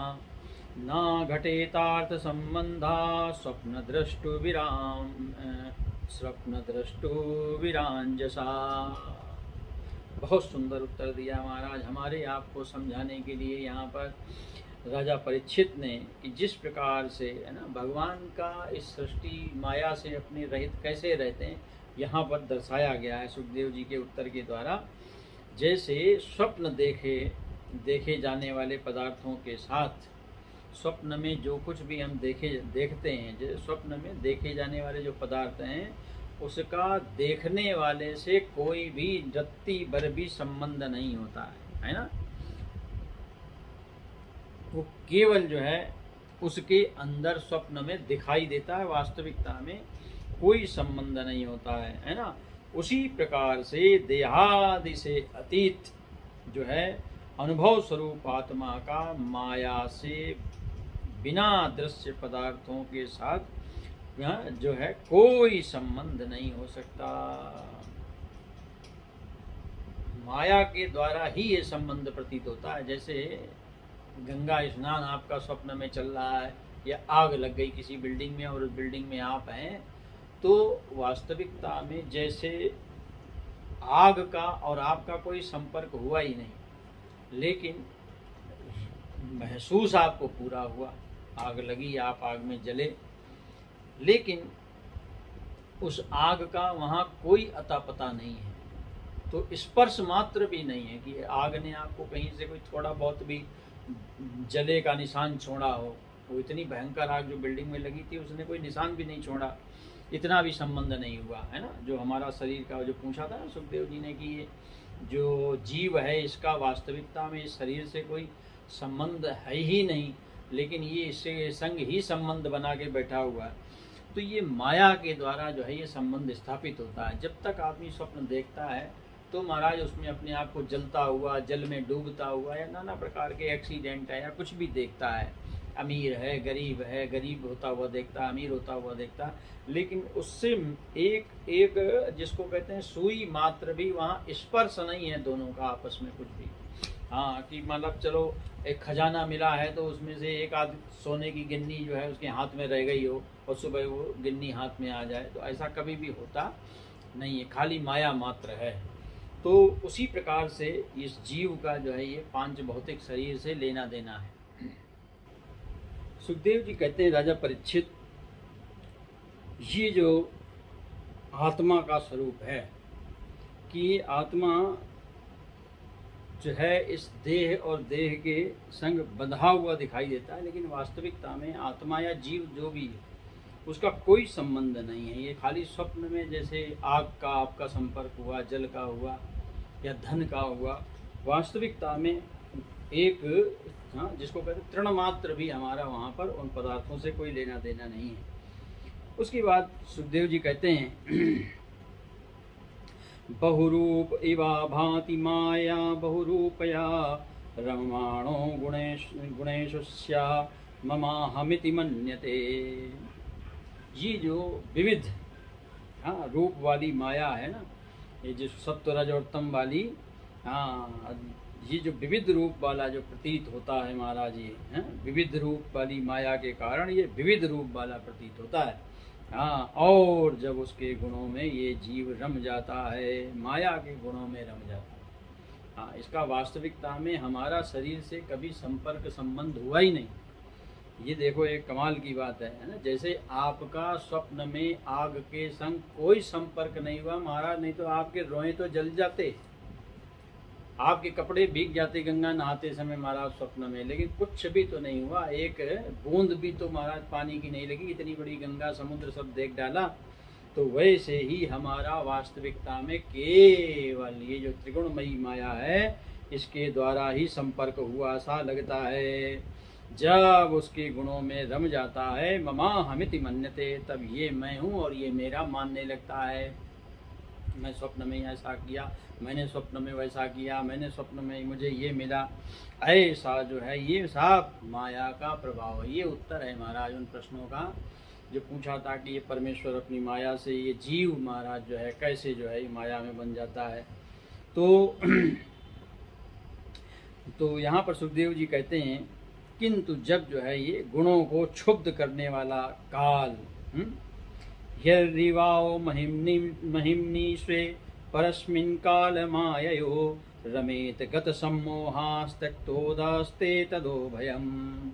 न घटेतार्थ संबंधा स्वप्नद्रष्टु विरांजसा। बहुत सुंदर उत्तर दिया महाराज हमारे आपको समझाने के लिए यहाँ पर राजा परीक्षित ने, कि जिस प्रकार से है ना भगवान का इस सृष्टि माया से अपने रहित कैसे रहते हैं, यहाँ पर दर्शाया गया है सुखदेव जी के उत्तर के द्वारा। जैसे स्वप्न देखे जाने वाले पदार्थों के साथ, स्वप्न में जो कुछ भी हम देखते हैं, जैसे स्वप्न में देखे जाने वाले जो पदार्थ हैं, उसका देखने वाले से कोई भी रत्ती भर भी संबंध नहीं होता है ना। वो केवल जो है उसके अंदर स्वप्न में दिखाई देता है, वास्तविकता में कोई संबंध नहीं होता है ना। उसी प्रकार से देहादि से अतीत जो है अनुभव स्वरूप आत्मा का माया से बिना दृश्य पदार्थों के साथ जो है कोई संबंध नहीं हो सकता। माया के द्वारा ही ये संबंध प्रतीत होता है। जैसे गंगा स्नान आपका स्वप्न में चल रहा है, या आग लग गई किसी बिल्डिंग में और उस बिल्डिंग में आप हैं, तो वास्तविकता में जैसे आग का और आपका कोई संपर्क हुआ ही नहीं, लेकिन महसूस आपको पूरा हुआ। आग लगी, आप आग में जले, लेकिन उस आग का वहाँ कोई अता पता नहीं है। तो स्पर्श मात्र भी नहीं है कि आग ने आपको कहीं से कोई थोड़ा बहुत भी जले का निशान छोड़ा हो, वो इतनी भयंकर आग जो बिल्डिंग में लगी थी उसने कोई निशान भी नहीं छोड़ा, इतना भी संबंध नहीं हुआ, है ना। जो हमारा शरीर का जो पूछा था ना सुखदेव जी ने कि ये जो जीव है इसका वास्तविकता में इस शरीर से कोई संबंध है ही नहीं, लेकिन ये इससे संग ही संबंध बना के बैठा हुआ है। तो ये माया के द्वारा जो है ये संबंध स्थापित होता है। जब तक आदमी स्वप्न देखता है तो महाराज उसमें अपने आप को जलता हुआ, जल में डूबता हुआ, या नाना प्रकार के एक्सीडेंट है या कुछ भी देखता है। अमीर है, गरीब होता हुआ देखता है, अमीर होता हुआ देखता है, लेकिन उससे एक एक जिसको कहते हैं सुई मात्र भी वहाँ स्पर्श नहीं है दोनों का आपस में कुछ भी। हाँ, कि मतलब चलो एक खजाना मिला है तो उसमें से एक आध सोने की गिन्नी जो है उसके हाथ में रह गई हो और सुबह वो गिन्नी हाथ में आ जाए, तो ऐसा कभी भी होता नहीं है, खाली माया मात्र है। तो उसी प्रकार से इस जीव का जो है ये पांच भौतिक शरीर से लेना देना है। सुखदेव जी कहते हैं, राजा परीक्षित, ये जो आत्मा का स्वरूप है कि आत्मा जो है इस देह और देह के संग बंधा हुआ दिखाई देता है, लेकिन वास्तविकता में आत्मा या जीव जो भी है उसका कोई संबंध नहीं है। ये खाली स्वप्न में जैसे आग का आपका संपर्क हुआ, जल का हुआ या धन का हुआ, वास्तविकता में एक जिसको कहते हैं तृण मात्र भी हमारा वहाँ पर उन पदार्थों से कोई लेना देना नहीं है। उसके बाद सुखदेव जी कहते हैं, बहुरूप इवा भाति माया बहुरूपया रममाणो गुणेशुस्या ममाहमिति मन्यते। ये जो विविध रूप वाली माया है ना, ये जो सत्व रज और तम वाली, ये जो विविध रूप वाला जो प्रतीत होता है महाराज, ये विविध रूप वाली माया के कारण ये विविध रूप वाला प्रतीत होता है। और जब उसके गुणों में ये जीव रम जाता है, माया के गुणों में रम जाता है। इसका वास्तविकता में हमारा शरीर से कभी संपर्क संबंध हुआ ही नहीं। ये देखो एक कमाल की बात है ना, जैसे आपका स्वप्न में आग के संग कोई संपर्क नहीं हुआ महाराज, नहीं तो आपके रोए तो जल जाते, आपके कपड़े भीग जाते गंगा नहाते समय महाराज स्वप्न में, लेकिन कुछ भी तो नहीं हुआ, एक बूंद भी तो महाराज पानी की नहीं लगी, इतनी बड़ी गंगा समुद्र सब देख डाला। तो वैसे ही हमारा वास्तविकता में केवल ये जो त्रिगुणमयी माया है इसके द्वारा ही संपर्क हुआ सा लगता है। जब उसके गुणों में रम जाता है, ममा हमिति मन्यते, तब ये मैं हूँ और ये मेरा मानने लगता है। मैं स्वप्न में ऐसा किया, मैंने स्वप्न में वैसा किया, मैंने स्वप्न में मुझे ये मिला, ऐसा जो है ये सब माया का प्रभाव है। ये उत्तर है महाराज उन प्रश्नों का जो पूछा था कि ये परमेश्वर अपनी माया से ये जीव महाराज जो है कैसे जो है माया में बन जाता है। तो यहाँ पर सुखदेव जी कहते हैं, किंतु जब जो है ये गुणों को क्षुब्ध करने वाला काल, यर्रिवाओ महिम्नि स्वे परस्मिन् काल माययो रमेत गत सम्मोहास्तक्तोदास्ते तदो भयम।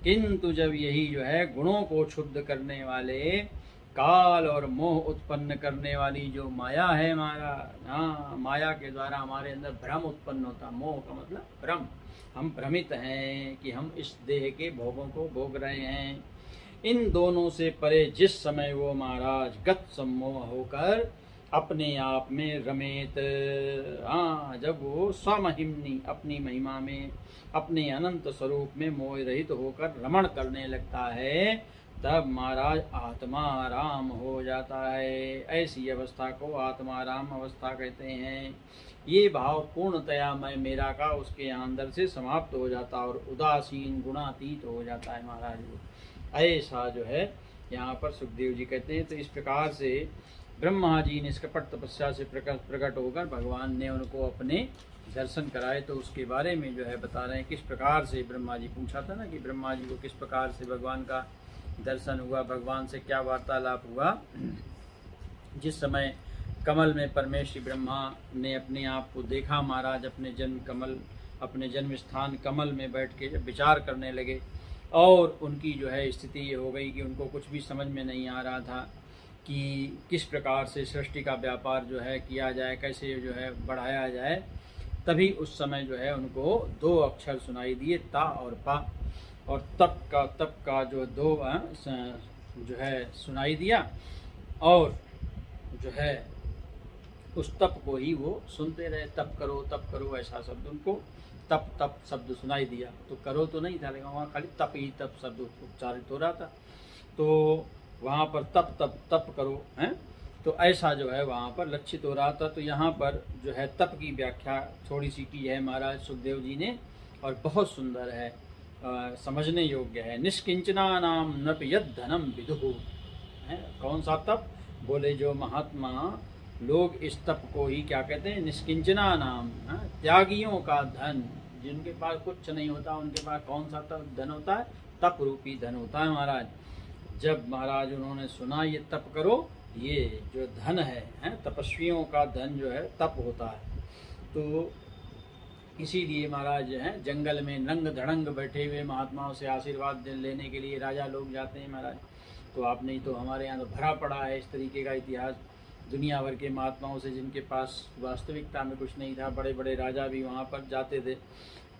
किंतु जब यही जो है गुणों को क्षुब्ध करने वाले काल और मोह उत्पन्न करने वाली जो माया है हमारा, माया के द्वारा हमारे अंदर भ्रम उत्पन्न होता, मोह का मतलब भ्रम, हम भ्रमित हैं कि हम इस देह के भोगों को भोग रहे हैं। इन दोनों से परे जिस समय वो महाराज गत सम्मोह होकर अपने आप में रमेत, जब वो स्वमहिमनी अपनी महिमा में अपने अनंत स्वरूप में मोह रहित होकर रमण करने लगता है, तब महाराज आत्माराम हो जाता है। ऐसी अवस्था को आत्माराम अवस्था कहते हैं। ये भाव पूर्णतया मैं मेरा का उसके अंदर से समाप्त हो जाता और उदासीन गुणातीत हो जाता है महाराज। ऐसा जो है यहाँ पर सुखदेव जी कहते हैं। तो इस प्रकार से ब्रह्मा जी ने निष्कपट तपस्या से प्रकट होकर भगवान ने उनको अपने दर्शन कराए, तो उसके बारे में जो है बता रहे हैं किस प्रकार से ब्रह्मा जी, पूछा था ना कि ब्रह्मा जी को किस प्रकार से भगवान का दर्शन हुआ, भगवान से क्या वार्तालाप हुआ। जिस समय कमल में परमेश्वर ब्रह्मा ने अपने आप को देखा महाराज, अपने जन्म स्थान कमल में बैठ के जब विचार करने लगे, और उनकी जो है स्थिति ये हो गई कि उनको कुछ भी समझ में नहीं आ रहा था कि किस प्रकार से सृष्टि का व्यापार जो है किया जाए, कैसे जो है बढ़ाया जाए। तभी उस समय जो है उनको 2 अक्षर सुनाई दिए, ता और पा, और तप का जो 2 जो है सुनाई दिया, और जो है उस तप को ही वो सुनते रहे। तप करो ऐसा शब्द उनको तप शब्द सुनाई दिया। तो करो तो नहीं था, लेकिन वहाँ खाली तप ही तप शब्द उच्चारित हो रहा था। तो वहाँ पर तप करो हैं, तो ऐसा जो है वहाँ पर लक्षित हो रहा था। तो यहाँ पर जो है तप की व्याख्या थोड़ी सी की है महाराज सुखदेव जी ने, और बहुत सुंदर है, समझने योग्य है। निष्किंचना नाम नपि यद धनम विदुः है। कौन सा तप? बोले जो महात्मा लोग इस तप को ही क्या कहते हैं? निष्किंचना नाम, त्यागियों का धन। जिनके पास कुछ नहीं होता उनके पास कौन सा तप धन होता है? तप रूपी धन होता है महाराज। जब महाराज उन्होंने सुना ये तप करो, ये जो धन है तपस्वियों का धन जो है तप होता है। तो इसीलिए महाराज जो है जंगल में नंग धड़ंग बैठे हुए महात्माओं से आशीर्वाद लेने के लिए राजा लोग जाते हैं महाराज। तो आप नहीं तो हमारे यहाँ तो भरा पड़ा है इस तरीके का इतिहास, दुनिया भर के महात्माओं से जिनके पास वास्तविकता में कुछ नहीं था, बड़े बड़े राजा भी वहाँ पर जाते थे।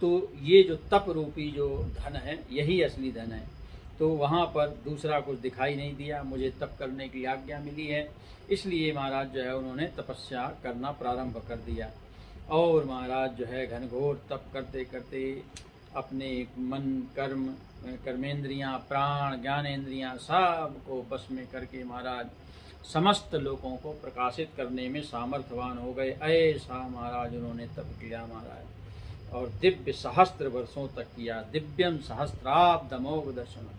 तो ये जो तप रूपी जो धन है यही असली धन है। तो वहाँ पर दूसरा कुछ दिखाई नहीं दिया, मुझे तप करने की आज्ञा मिली है, इसलिए महाराज जो है उन्होंने तपस्या करना प्रारंभ कर दिया। और महाराज जो है घनघोर तप करते करते अपने मन कर्मेंद्रियां, प्राण, ज्ञानेंद्रियां सब को बस में करके महाराज समस्त लोगों को प्रकाशित करने में सामर्थ्यवान हो गए। ऐसा महाराज उन्होंने तप किया महाराज, और दिव्य सहस्त्र वर्षों तक किया। दिव्यम सहस्त्राब्दमोघ दर्शन।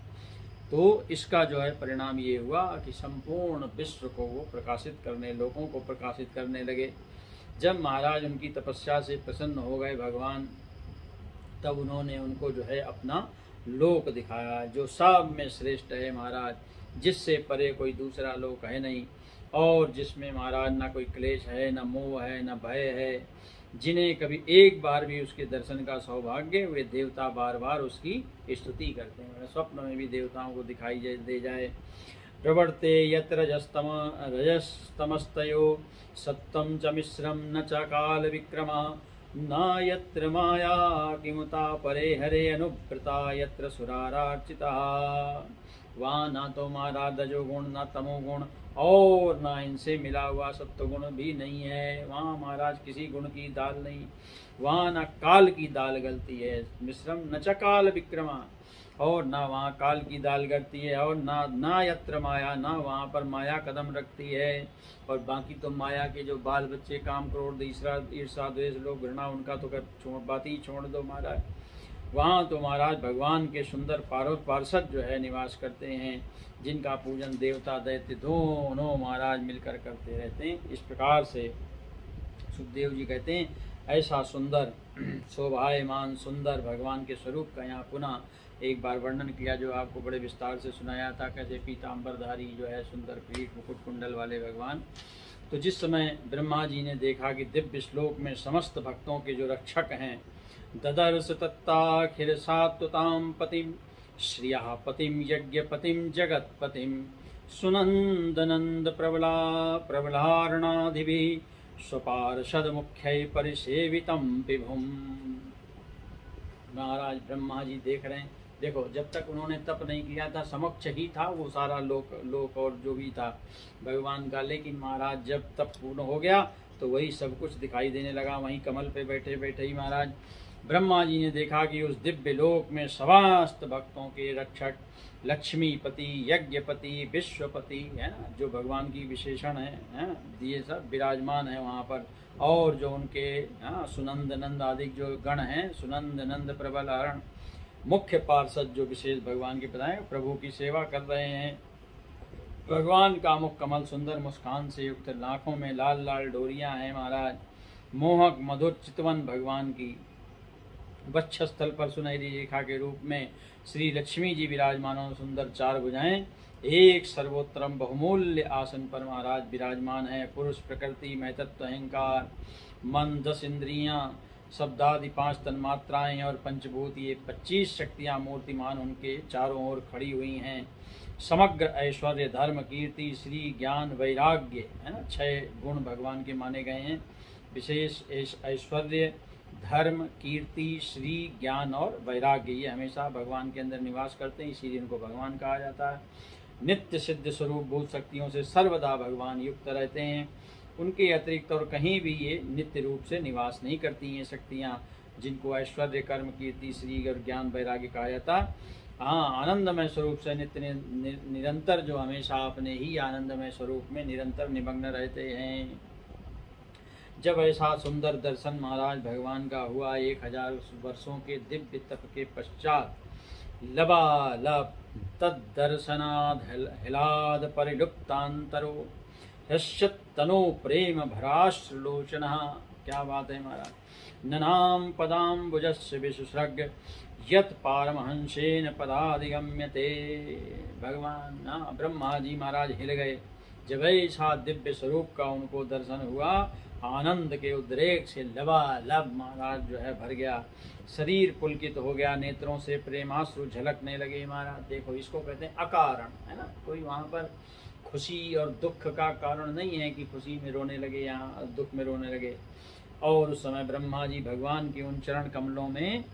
तो इसका जो है परिणाम ये हुआ कि संपूर्ण विश्व को वो प्रकाशित करने, लोगों को प्रकाशित करने लगे। जब महाराज उनकी तपस्या से प्रसन्न हो गए भगवान, तब उन्होंने उनको जो है अपना लोक दिखाया, जो सब में श्रेष्ठ है महाराज, जिससे परे कोई दूसरा लोक है नहीं, और जिसमें महाराज ना कोई क्लेश है, ना मोह है, ना भय है। जिन्हें कभी एक बार भी उसके दर्शन का सौभाग्य, वे देवता बार बार उसकी स्तुति करते हैं। स्वप्न में भी देवताओं को दिखाई दे जाए। प्रवर्ते यत्र रजस्तमस्तयो सत्तम च मिश्रम न च काल विक्रमा, न यत्र माया किमुता परे हरे अनुव्रता यत्र सुरारार्चिता। वहाँ ना तो महाराज रजोगुण, ना तमोगुण, और ना इनसे मिला हुआ सत्वगुण भी नहीं है। वहाँ महाराज किसी गुण की दाल नहीं, वहाँ ना काल की दाल गलती है। मिश्रम न च काल विक्रमा, और ना वहाँ काल की दाल गलती है, और ना यत्र माया, ना वहाँ पर माया कदम रखती है। और बाकी तो माया के जो बाल बच्चे, काम, क्रोध, ईर्षा, द्वेष, लोभ, घृणा, उनका तो बात ही छोड़ दो महाराज। वहाँ तो महाराज भगवान के सुंदर पार्षद जो है निवास करते हैं, जिनका पूजन देवता दैत्य दोनों महाराज मिलकर करते रहते हैं। इस प्रकार से सुखदेव जी कहते हैं ऐसा सुंदर शोभायमान सुंदर भगवान के स्वरूप का यहाँ पुनः एक बार वर्णन किया, जो आपको बड़े विस्तार से सुनाया था। कैसे पीताम्बरधारी जो है सुंदर पीठ मुकुट कुंडल वाले भगवान। तो जिस समय ब्रह्मा जी ने देखा कि दिव्य श्लोक में समस्त भक्तों के जो रक्षक हैं, ददर्श तत्ताखिर सात्वतां पतिम श्रिया पतिम यज्ञपतिम जगतपतिम सुनंदनंद प्रबलारणाधिभिः स्वपार्षद मुख्य परिसेवितम विभुम। महाराज ब्रह्मा जी देख रहे हैं, देखो जब तक उन्होंने तप नहीं किया था समक्ष ही था वो सारा लोक और जो भी था भगवान का, लेकिन महाराज जब तप पूर्ण हो गया तो वही सब कुछ दिखाई देने लगा। वहीं कमल पे बैठे बैठे ही महाराज ब्रह्मा जी ने देखा कि उस दिव्य लोक में समस्त भक्तों के रक्षक लक्ष्मीपति, यज्ञपति, विश्वपति है ना, जो भगवान की विशेषण है ये सब विराजमान है वहाँ पर। और जो उनके सुनंद नंद आदि जो गण हैं, सुनंद नंद प्रबल हरण मुख्य पार्षद जो विशेष भगवान के बताए प्रभु की सेवा कर रहे हैं। भगवान का मुख कमल सुंदर मुस्कान से युक्त, लाखों में लाल लाल डोरियां हैं महाराज। मोहक मधुर चितवन भगवान की वक्षस्थल पर सुनहरी रेखा के रूप में श्री लक्ष्मी जी विराजमान, सुंदर चार भुजाएं एक सर्वोत्तम बहुमूल्य आसन पर महाराज विराजमान है। पुरुष प्रकृति, महतत्व, अहंकार, मन, 10 इंद्रियां, शब्दादि 5 तन्मात्राएं और पंचभूत, ये 25 शक्तियां मूर्तिमान उनके चारों ओर खड़ी हुई हैं। समग्र ऐश्वर्य, धर्म, कीर्ति, श्री, ज्ञान, वैराग्य है ना, 6 गुण भगवान के माने गए हैं। विशेष ऐश्वर्य धर्म, कीर्ति, श्री, ज्ञान और वैराग्य, ये हमेशा भगवान के अंदर निवास करते हैं, इसीलिए इनको भगवान कहा जाता है। नित्य सिद्ध स्वरूप भूत शक्तियों से सर्वदा भगवान युक्त रहते हैं। उनके अतिरिक्त और कहीं भी ये नित्य रूप से निवास नहीं करती हैं शक्तियाँ, जिनको ऐश्वर्य, कर्म, कीर्ति, श्री और ज्ञान वैराग्य कहा जाता। हाँ, आनंदमय स्वरूप से नित्य निरंतर जो हमेशा अपने ही आनंदमय स्वरूप में निरंतर निमग्न रहते हैं। जब ऐसा सुंदर दर्शन महाराज भगवान का हुआ 1000 वर्षों के दिव्य तप के पश्चात, लबालब तद्दर्शनाद हिलाद परिलुप्तांतरो यश्चत्तनो प्रेम भराश्रलोचनः। क्या बात है महाराज। ननाम पदाम्बुजस्य विशुसृग यत् पारमहंसेन पदाधिगम्यते। भगवान ब्रह्मा जी महाराज हिल गए जब ऐसा दिव्य स्वरूप का उनको दर्शन हुआ। आनंद के उद्रेक से लबालब महाराज जो है भर गया, शरीर पुलकित हो गया, नेत्रों से प्रेमाश्रु झलकने लगे। महाराज देखो, इसको कहते हैं अकारण, है ना। कोई वहाँ पर खुशी और दुख का कारण नहीं है कि खुशी में रोने लगे, यहाँ दुख में रोने लगे। और उस समय ब्रह्मा जी भगवान के उन चरण कमलों में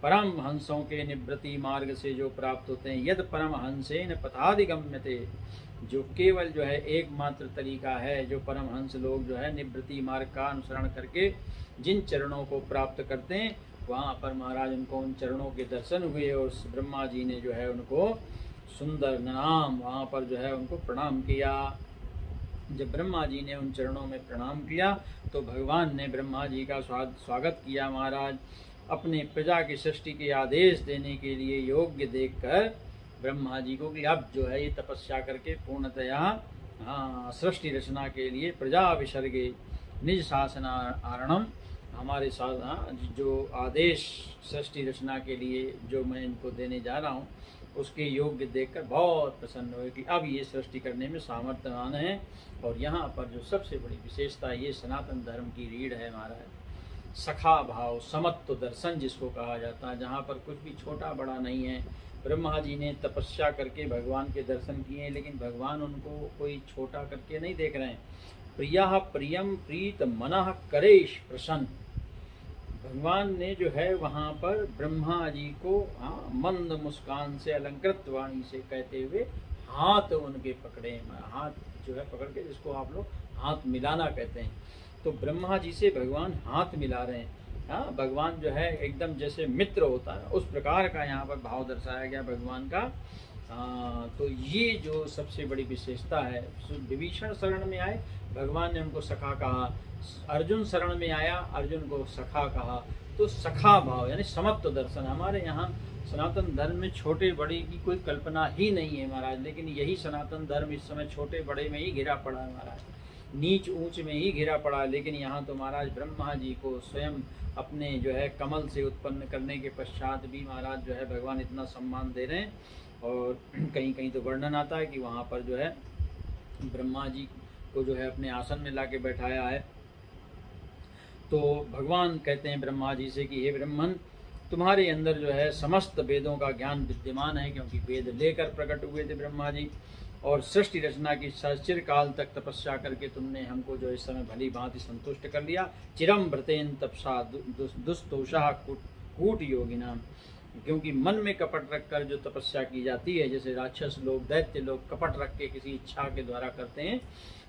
परम हंसों के निवृत्ति मार्ग से जो प्राप्त होते हैं, यद परम हंसेन पथाधिगम्यते, जो केवल जो है एकमात्र तरीका है, जो परम हंस लोग जो है निवृत्ति मार्ग का अनुसरण करके जिन चरणों को प्राप्त करते हैं, वहाँ पर महाराज उनको उन चरणों के दर्शन हुए। और ब्रह्मा जी ने जो है उनको सुंदर नाम वहाँ पर जो है उनको प्रणाम किया। जब ब्रह्मा जी ने उन चरणों में प्रणाम किया तो भगवान ने ब्रह्मा जी का स्वागत किया महाराज। अपने प्रजा की सृष्टि के आदेश देने के लिए योग्य देखकर ब्रह्मा जी को कि अब जो है ये तपस्या करके पूर्णतया सृष्टि रचना के लिए प्रजा विसर्गे निज शासनारणम, हमारे साथ जो आदेश सृष्टि रचना के लिए जो मैं इनको देने जा रहा हूँ उसके योग्य देखकर बहुत प्रसन्न हुए कि अब ये सृष्टि करने में सामर्थ्यवान है। और यहाँ पर जो सबसे बड़ी विशेषता ये सनातन धर्म की रीढ़ है महाराज, सखा भाव, समत्व दर्शन जिसको कहा जाता है, जहाँ पर कुछ भी छोटा बड़ा नहीं है। ब्रह्मा जी ने तपस्या करके भगवान के दर्शन किए, लेकिन भगवान उनको कोई छोटा करके नहीं देख रहे हैं। प्रिया प्रियम प्रीत मनः करेश प्रसन्न, भगवान ने जो है वहाँ पर ब्रह्मा जी को मंद मुस्कान से अलंकृत वाणी से कहते हुए हाथ उनके पकड़े, हाथ जो है पकड़ के, जिसको आप लोग हाथ मिलाना कहते हैं, तो ब्रह्मा जी से भगवान हाथ मिला रहे हैं। भगवान जो है एकदम जैसे मित्र होता है उस प्रकार का यहाँ पर भाव दर्शाया गया भगवान का। तो ये जो सबसे बड़ी विशेषता है। विभीषण शरण में आए, भगवान ने उनको सखा कहा। अर्जुन शरण में आया, अर्जुन को सखा कहा। तो सखा भाव यानी समत्व दर्शन। हमारे यहाँ सनातन धर्म में छोटे बड़े की कोई कल्पना ही नहीं है महाराज, लेकिन यही सनातन धर्म इस समय छोटे बड़े में ही घिरा पड़ा है महाराज, नीच ऊंच में ही घिरा पड़ा है। लेकिन यहाँ तो महाराज ब्रह्मा जी को स्वयं अपने जो है कमल से उत्पन्न करने के पश्चात भी महाराज जो है भगवान इतना सम्मान दे रहे हैं। और कहीं कहीं तो वर्णन आता है कि वहाँ पर जो है ब्रह्मा जी को जो है अपने आसन में लाके बैठाया है। तो भगवान कहते हैं ब्रह्मा जी से कि हे ब्रह्मन, तुम्हारे अंदर जो है समस्त वेदों का ज्ञान विद्यमान है, क्योंकि वेद लेकर प्रकट हुए थे ब्रह्मा जी। और सृष्टि रचना की चिरकाल तक तपस्या करके तुमने हमको जो इस समय भली भांति संतुष्ट कर लिया। चिरम व्रतेन तपसा दुस्तोषा कूट योगिनाम, क्योंकि मन में कपट रखकर जो तपस्या की जाती है, जैसे राक्षस लोग, दैत्य लोग कपट रख के किसी इच्छा के द्वारा करते हैं,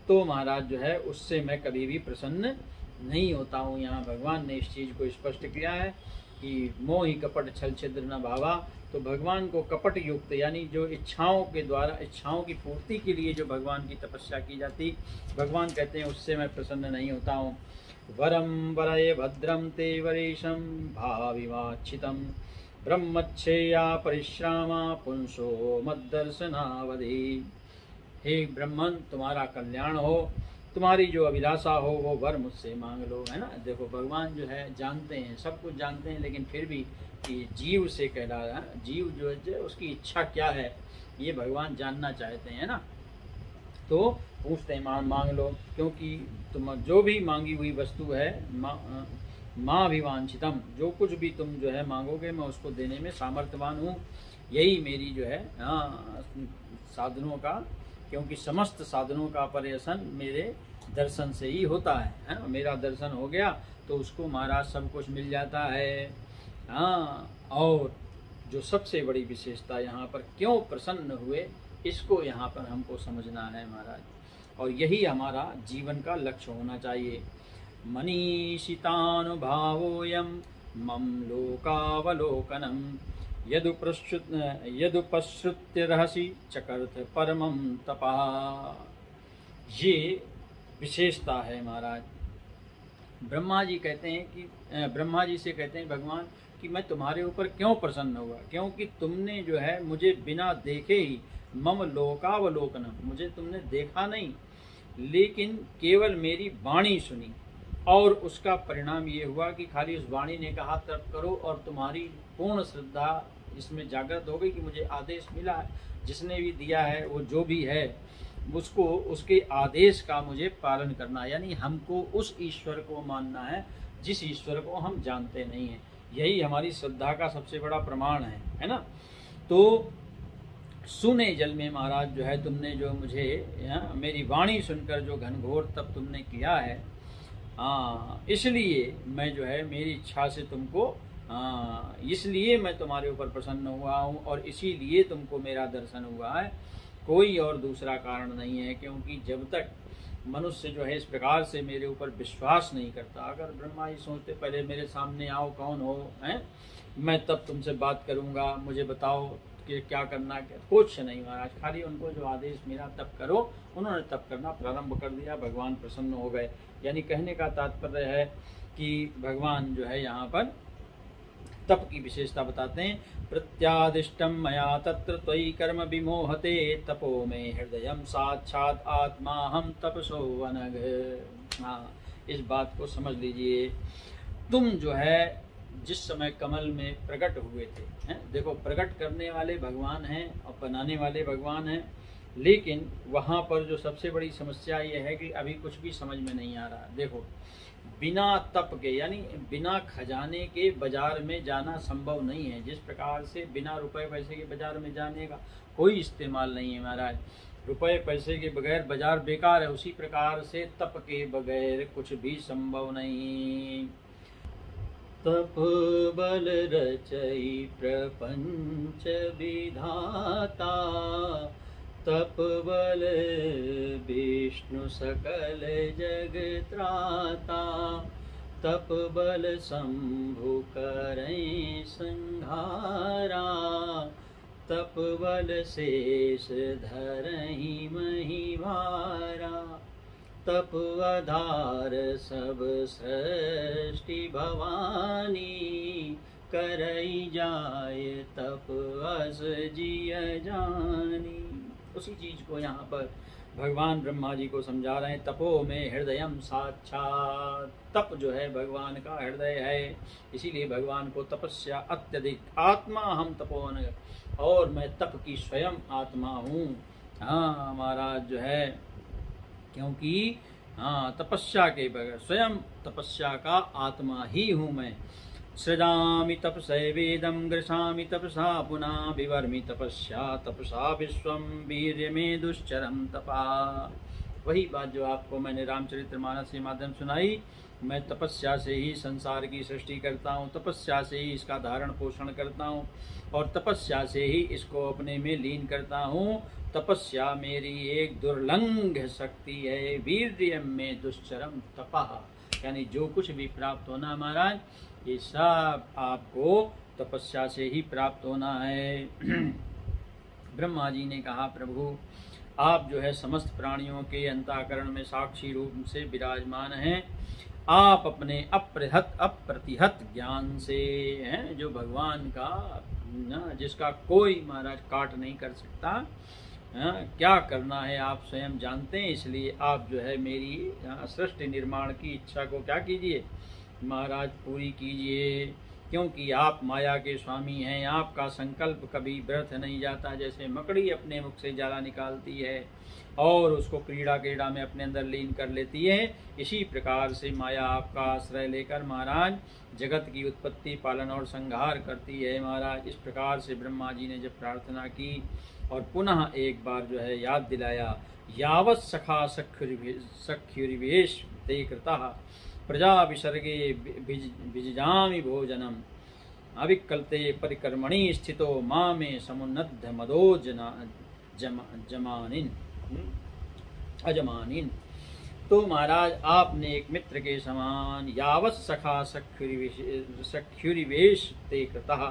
तो महाराज जो है उससे मैं कभी भी प्रसन्न नहीं होता हूँ। यहाँ भगवान ने इस चीज़ को स्पष्ट किया है कि मोहि कपट छल छिद्र न भावा। तो भगवान को कपट युक्त यानी जो इच्छाओं के द्वारा, इच्छाओं की पूर्ति के लिए जो भगवान की तपस्या की जाती, भगवान कहते हैं उससे मैं प्रसन्न नहीं होता हूँ। वरम वरय भद्रम ते वरेशम भाविवाच्छितम ब्रह्मच्छेया परिश्रामा पुंसो मद्दर्शनावधि। हे ब्रह्मन, तुम्हारा कल्याण हो, तुम्हारी जो अभिलाषा हो वो वर मुझसे मांग लो, है ना। देखो भगवान जो है जानते हैं, सब कुछ जानते हैं, लेकिन फिर भी कि जीव से कहला रहा, जीव जो है उसकी इच्छा क्या है ये भगवान जानना चाहते हैं ना। तो पूछते हैं मांग लो, क्योंकि तुम जो भी मांगी हुई वस्तु है माँ भी वांछितम, जो कुछ भी तुम जो है मांगोगे मैं उसको देने में सामर्थ्यवान हूँ। यही मेरी जो है साधनों का, क्योंकि समस्त साधनों का पर्यसन मेरे दर्शन से ही होता है ना। मेरा दर्शन हो गया तो उसको महाराज सब कुछ मिल जाता है। हाँ, और जो सबसे बड़ी विशेषता यहाँ पर क्यों प्रसन्न हुए, इसको यहाँ पर हमको समझना है महाराज, और यही हमारा जीवन का लक्ष्य होना चाहिए। मनीषितानुभावोऽयं मम लोकावलोकनम यदुपश्रुत्य रहसि चकर्थ परमं तपः। ये विशेषता है महाराज। ब्रह्मा जी कहते हैं कि ब्रह्मा जी से कहते हैं भगवान कि मैं तुम्हारे ऊपर क्यों प्रसन्न हुआ, क्योंकि तुमने जो है मुझे बिना देखे ही मम लोकावलोकनम, मुझे तुमने देखा नहीं लेकिन केवल मेरी वाणी सुनी, और उसका परिणाम ये हुआ कि खाली उस वाणी ने कहा तप करो, और तुम्हारी पूर्ण श्रद्धा इसमें जागृत हो गई कि मुझे आदेश मिला है, जिसने भी दिया है वो जो भी है उसको उसके आदेश का मुझे पालन करना, यानी हमको उस ईश्वर को मानना है जिस ईश्वर को हम जानते नहीं हैं। यही हमारी श्रद्धा का सबसे बड़ा प्रमाण है ना। तो सुने जल में महाराज जो है तुमने जो मुझे मेरी वाणी सुनकर जो घनघोर तप तुमने किया है, इसलिए मैं जो है मेरी इच्छा से तुमको इसलिए मैं तुम्हारे ऊपर प्रसन्न हुआ हूँ, और इसीलिए तुमको मेरा दर्शन हुआ है, कोई और दूसरा कारण नहीं है। क्योंकि जब तक मनुष्य जो है इस प्रकार से मेरे ऊपर विश्वास नहीं करता, अगर ब्रह्मा जी सोचते पहले मेरे सामने आओ, कौन हो हैं, मैं तब तुमसे बात करूंगा, मुझे बताओ कि क्या करना, क्या कुछ नहीं महाराज, खाली उनको जो आदेश मिला तब करो, उन्होंने तब करना प्रारंभ कर दिया, भगवान प्रसन्न हो गए। यानी कहने का तात्पर्य है कि भगवान जो है यहाँ पर तप की विशेषता बताते हैं। प्रत्यादिष्टम मया तत्र त्वयि कर्म विमोहते तपो में हृदयम साक्षात आत्मा हम तपसो अनघ। हाँ, इस बात को समझ लीजिए। तुम जो है जिस समय कमल में प्रकट हुए थे, हैं? देखो प्रकट करने वाले भगवान हैं और बनाने वाले भगवान हैं, लेकिन वहाँ पर जो सबसे बड़ी समस्या ये है कि अभी कुछ भी समझ में नहीं आ रहा। देखो बिना तप के, यानी बिना खजाने के बाजार में जाना संभव नहीं है। जिस प्रकार से बिना रुपए पैसे के बाजार में जाने का कोई इस्तेमाल नहीं है महाराज, रुपए पैसे के बगैर बाजार बेकार है, उसी प्रकार से तप के बगैर कुछ भी संभव नहीं। तप बल रचई प्रपंच विधाता, तप बल विष्णु सकल जग त्राता, तप बल शंभु करई संहारा, तप बल शेष धरहि महिवारा, तप आधार सब सृष्टि भवानी, करई जाय तप अस जिय जानी। उसी चीज को यहाँ पर भगवान ब्रह्मा जी को समझा रहे हैं। तपो में हृदयम साक्षात, तप जो है भगवान का हृदय है, इसीलिए भगवान को तपस्या अत्यधिक। आत्मा हम तपोवन, और मैं तप की स्वयं आत्मा हूँ। हाँ महाराज जो है, क्योंकि तपस्या के बगैर स्वयं तपस्या का आत्मा ही हूँ मैं। सृजामि तपसैवेदं गृह्णामि तपसा पुनः, विवर्मि तपस्या तपसा विश्वं वीर्यमे दुश्चरं तपा। वही बात जो आपको मैंने रामचरितमानस के माध्यम सुनाई। मैं तपस्या से ही संसार की सृष्टि करता हूँ, तपस्या से ही इसका धारण पोषण करता हूँ, और तपस्या से ही इसको अपने में लीन करता हूँ। तपस्या मेरी एक दुर्लंघ शक्ति है। वीर्यम में दुश्चरम तपा, यानी जो कुछ भी प्राप्त होना महाराज, ये सब आपको तपस्या से ही प्राप्त होना है। ब्रह्मा जी ने कहा प्रभु आप जो है समस्त प्राणियों के अंतःकरण में साक्षी रूप से विराजमान हैं। आप अपने अप्रतिहत ज्ञान से हैं, जो भगवान का जिसका कोई महाराज काट नहीं कर सकता, क्या करना है आप स्वयं जानते हैं। इसलिए आप जो है मेरी सृष्टि निर्माण की इच्छा को क्या कीजिए महाराज, पूरी कीजिए। क्योंकि आप माया के स्वामी हैं, आपका संकल्प कभी व्यर्थ नहीं जाता। जैसे मकड़ी अपने मुख से जाला निकालती है और उसको क्रीड़ा में अपने अंदर लीन कर लेती है, इसी प्रकार से माया आपका आश्रय लेकर महाराज जगत की उत्पत्ति, पालन और संहार करती है महाराज। इस प्रकार से ब्रह्मा जी ने जब प्रार्थना की और पुनः एक बार जो है याद दिलाया, यावत् सखा सख्युरिवेश ते कृतः प्रजा विसर्गे विजजामि भोजनम अविकल्ते परिकर्मणि स्थितो मां में समुन्नद्ध मदो अजमानिन। तो महाराज आपने एक मित्र के समान यावत् सखा सख्युरिवेश ते कृतः,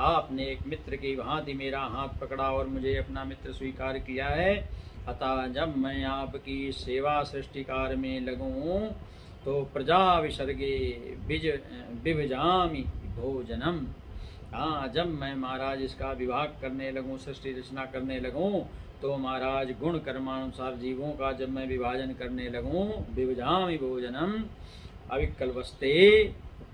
आपने एक मित्र की भांति मेरा हाथ पकड़ा और मुझे अपना मित्र स्वीकार किया है। अतः जब मैं आपकी सेवा सृष्टि कार्य में लगूं तो प्रजा विसर्गे विभजामि भोजनम। हाँ, जब मैं महाराज इसका विभाग करने लगूं, सृष्टि रचना करने लगूं, तो महाराज गुण कर्मानुसार जीवों का जब मैं विभाजन करने लगूं, विभजामि भोजनम अविकल्पस्ते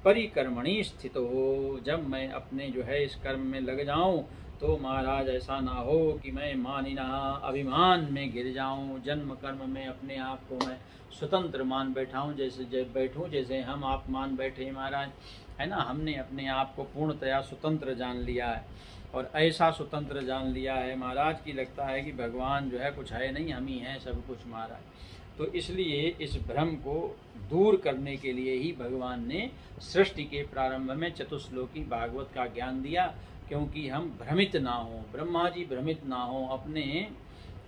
परिकर्मणि स्थितो, जब मैं अपने जो है इस कर्म में लग जाऊं तो महाराज ऐसा ना हो कि मैं मानिना अभिमान में गिर जाऊं, जन्म कर्म में अपने आप को मैं स्वतंत्र मान बैठाऊं, जैसे हम आप मान बैठे महाराज, है ना। हमने अपने आप को पूर्णतया स्वतंत्र जान लिया है और ऐसा स्वतंत्र जान लिया है महाराज कि लगता है कि भगवान जो है कुछ है नहीं, हम ही हैं सब कुछ महाराज। तो इसलिए इस भ्रम को दूर करने के लिए ही भगवान ने सृष्टि के प्रारंभ में चतुश्लोकी भागवत का ज्ञान दिया, क्योंकि हम भ्रमित ना हो, ब्रह्मा जी भ्रमित ना हो, अपने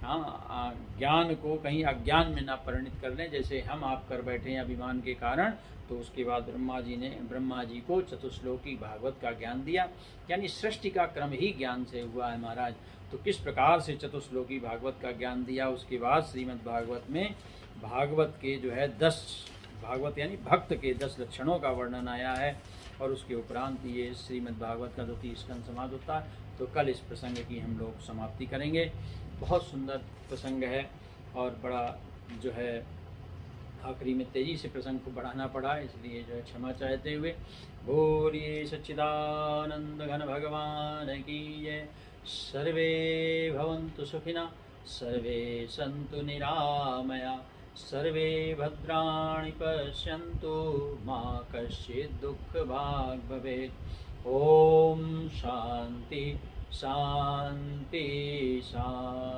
ज्ञान को कहीं अज्ञान में ना परिणित कर लें, जैसे हम आप कर बैठे हैं अभिमान के कारण। तो उसके बाद ब्रह्मा जी को चतुश्लोकी भागवत का ज्ञान दिया, यानी सृष्टि का क्रम ही ज्ञान से हुआ है महाराज। तो किस प्रकार से चतुश्लोकी भागवत का ज्ञान दिया, उसके बाद श्रीमद् भागवत में भागवत के जो है 10 भागवत यानी भक्त के 10 लक्षणों का वर्णन आया है और उसके उपरांत ये श्रीमद् भागवत का 2 स्कंद समाप्त होता है। तो कल इस प्रसंग की हम लोग समाप्ति करेंगे। बहुत सुंदर प्रसंग है और बड़ा जो है आखिरी में तेजी से प्रसंग को बढ़ाना पड़ा, इसलिए जो है क्षमा चाहते हुए बोलिए सच्चिदानंद घन भगवान की जय। सर्वे भवन्तु सुखिनः, सर्वे सन्तु निरामया, सर्वे भद्राणि पश्यन्तु मा कश्चित् दुःखभाग् भवेत्। ओम शांति शांति शांति।